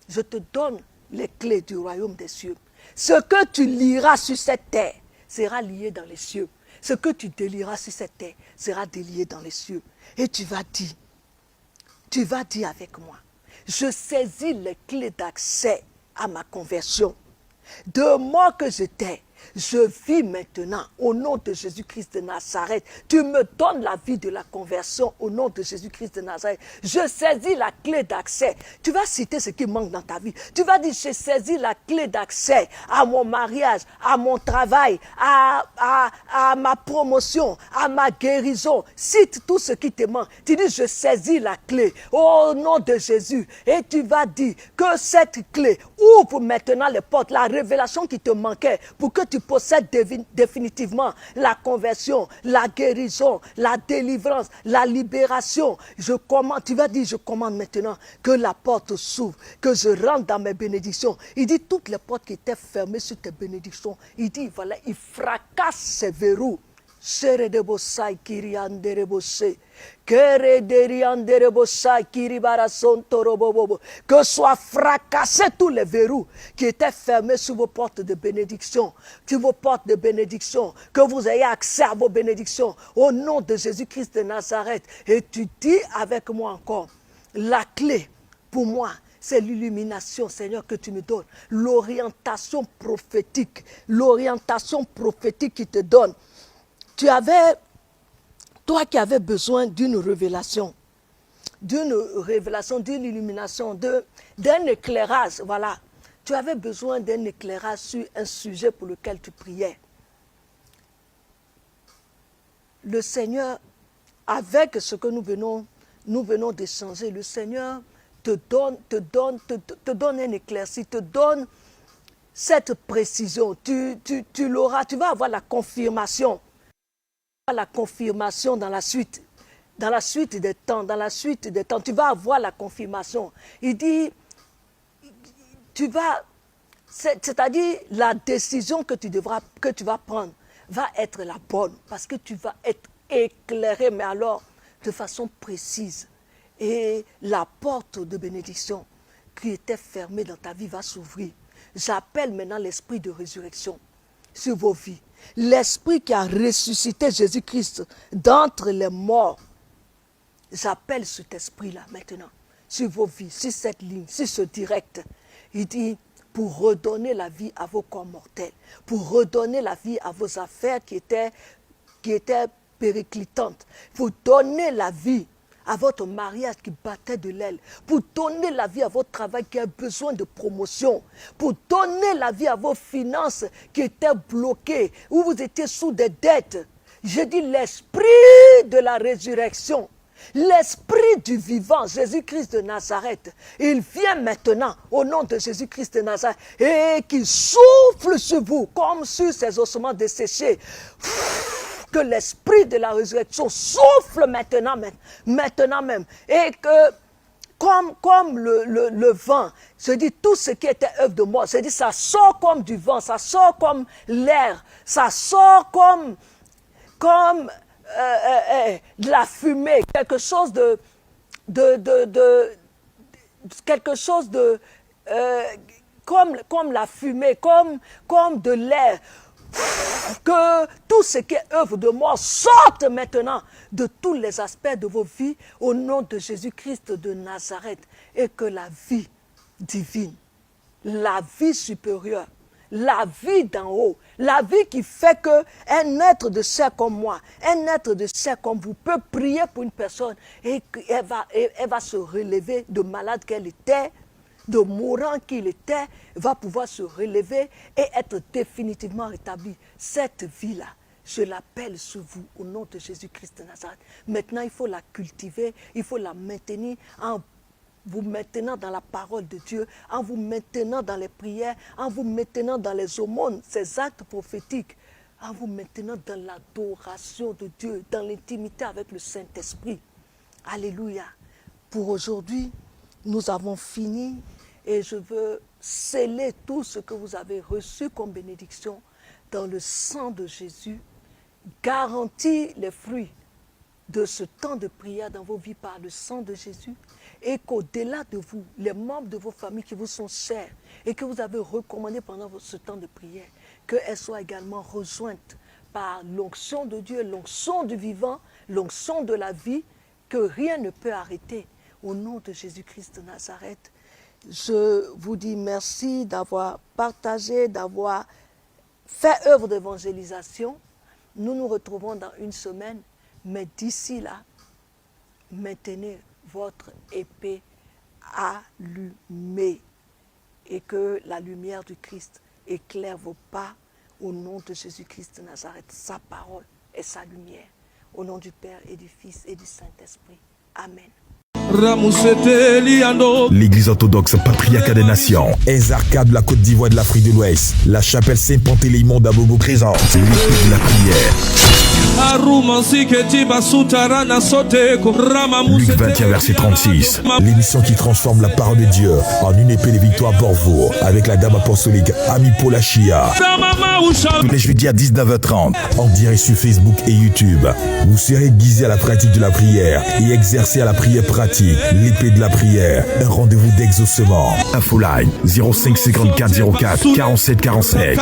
je te donne les clés du royaume des cieux. Ce que tu liras sur cette terre sera lié dans les cieux. Ce que tu délieras sur cette terre sera délié dans les cieux. Et tu vas dire avec moi, je saisis les clés d'accès à ma conversion. De moi que j'étais, je vis maintenant au nom de Jésus-Christ de Nazareth. Tu me donnes la vie de la conversion au nom de Jésus-Christ de Nazareth. Je saisis la clé d'accès. Tu vas citer ce qui manque dans ta vie. Tu vas dire, je saisis la clé d'accès à mon mariage, à mon travail, à ma promotion, à ma guérison. Cite tout ce qui te manque. Tu dis, je saisis la clé au nom de Jésus. Et tu vas dire que cette clé ouvre maintenant les portes, la révélation qui te manquait pour que tu possèdes définitivement la conversion, la guérison, la délivrance, la libération. Tu vas dire, je commande maintenant que la porte s'ouvre, que je rentre dans mes bénédictions. Il dit, toutes les portes qui étaient fermées sur tes bénédictions, il dit, voilà, il fracasse ces verrous. Que soient fracassés tous les verrous qui étaient fermés sur vos portes de bénédiction, sur vos portes de bénédiction, que vous ayez accès à vos bénédictions au nom de Jésus-Christ de Nazareth. Et tu dis avec moi encore, la clé pour moi, c'est l'illumination, Seigneur, que tu me donnes, l'orientation prophétique qui te donne. Toi qui avais besoin d'une révélation, d'une illumination, d'un éclairage, voilà. Tu avais besoin d'un éclairage sur un sujet pour lequel tu priais. Le Seigneur, avec ce que nous venons d'échanger, le Seigneur te donne un éclairci, te donne cette précision. Tu l'auras, tu vas avoir la confirmation. La confirmation dans la suite des temps, tu vas avoir la confirmation. Il dit, c'est-à-dire la décision que tu vas prendre va être la bonne, parce que tu vas être éclairé, mais alors de façon précise. Et la porte de bénédiction qui était fermée dans ta vie va s'ouvrir. J'appelle maintenant l'esprit de résurrection sur vos vies. L'esprit qui a ressuscité Jésus-Christ d'entre les morts. J'appelle cet esprit-là maintenant sur vos vies, sur cette ligne, sur ce direct. Il dit, pour redonner la vie à vos corps mortels, pour redonner la vie à vos affaires qui étaient périclitantes, pour donner la vie à votre mariage qui battait de l'aile, pour donner la vie à votre travail qui a besoin de promotion, pour donner la vie à vos finances qui étaient bloquées, où vous étiez sous des dettes. Je dis l'esprit de la résurrection L'Esprit du vivant, Jésus-Christ de Nazareth, il vient maintenant au nom de Jésus-Christ de Nazareth et qu'il souffle sur vous comme sur ces ossements desséchés. Que l'Esprit de la résurrection souffle maintenant même et que comme le vent, je dis tout ce qui était œuvre de mort, je dis ça sort comme du vent, ça sort comme l'air, ça sort comme de la fumée, quelque chose comme la fumée, comme de l'air. Que tout ce qui est œuvre de mort sorte maintenant de tous les aspects de vos vies au nom de Jésus-Christ de Nazareth et que la vie divine, la vie supérieure, la vie d'en haut, la vie qui fait qu'un être de chair comme moi, un être de chair comme vous peut prier pour une personne et elle va se relever de malade qu'elle était, de mourant qu'il était, va pouvoir se relever et être définitivement rétabli. Cette vie-là, je l'appelle sur vous au nom de Jésus-Christ de Nazareth. Maintenant, il faut la cultiver, il faut la maintenir en vous maintenant dans la parole de Dieu, en vous maintenant dans les prières, en vous maintenant dans les aumônes, ces actes prophétiques, en vous maintenant dans l'adoration de Dieu, dans l'intimité avec le Saint-Esprit. Alléluia. Pour aujourd'hui, nous avons fini et je veux sceller tout ce que vous avez reçu comme bénédiction dans le sang de Jésus, garantir les fruits de ce temps de prière dans vos vies par le sang de Jésus et qu'au-delà de vous, les membres de vos familles qui vous sont chers et que vous avez recommandé pendant ce temps de prière, qu'elles soient également rejointes par l'onction de Dieu, l'onction du vivant, l'onction de la vie, que rien ne peut arrêter. Au nom de Jésus-Christ de Nazareth, je vous dis merci d'avoir partagé, d'avoir fait œuvre d'évangélisation. Nous nous retrouvons dans une semaine, mais d'ici là, maintenez votre épée allumée et que la lumière du Christ éclaire vos pas au nom de Jésus-Christ de Nazareth, sa parole et sa lumière. Au nom du Père et du Fils et du Saint-Esprit. Amen. L'église orthodoxe patriarcat des nations, Ezarka de la Côte d'Ivoire de l'Afrique de l'Ouest, la chapelle Saint-Panthélémon d'Abobo présente l'épée de la prière. Luc 21 verset 36, l'émission qui transforme la parole de Dieu en une épée de victoire pour vous, avec la dame apostolique Ami Polachia. Tous les jeudis à 19h30, en direct sur Facebook et YouTube. Vous serez guidés à la pratique de la prière et exercés à la prière pratique, l'épée de la prière, un rendez-vous d'exaucement. Infoline 05 54 04 47 47.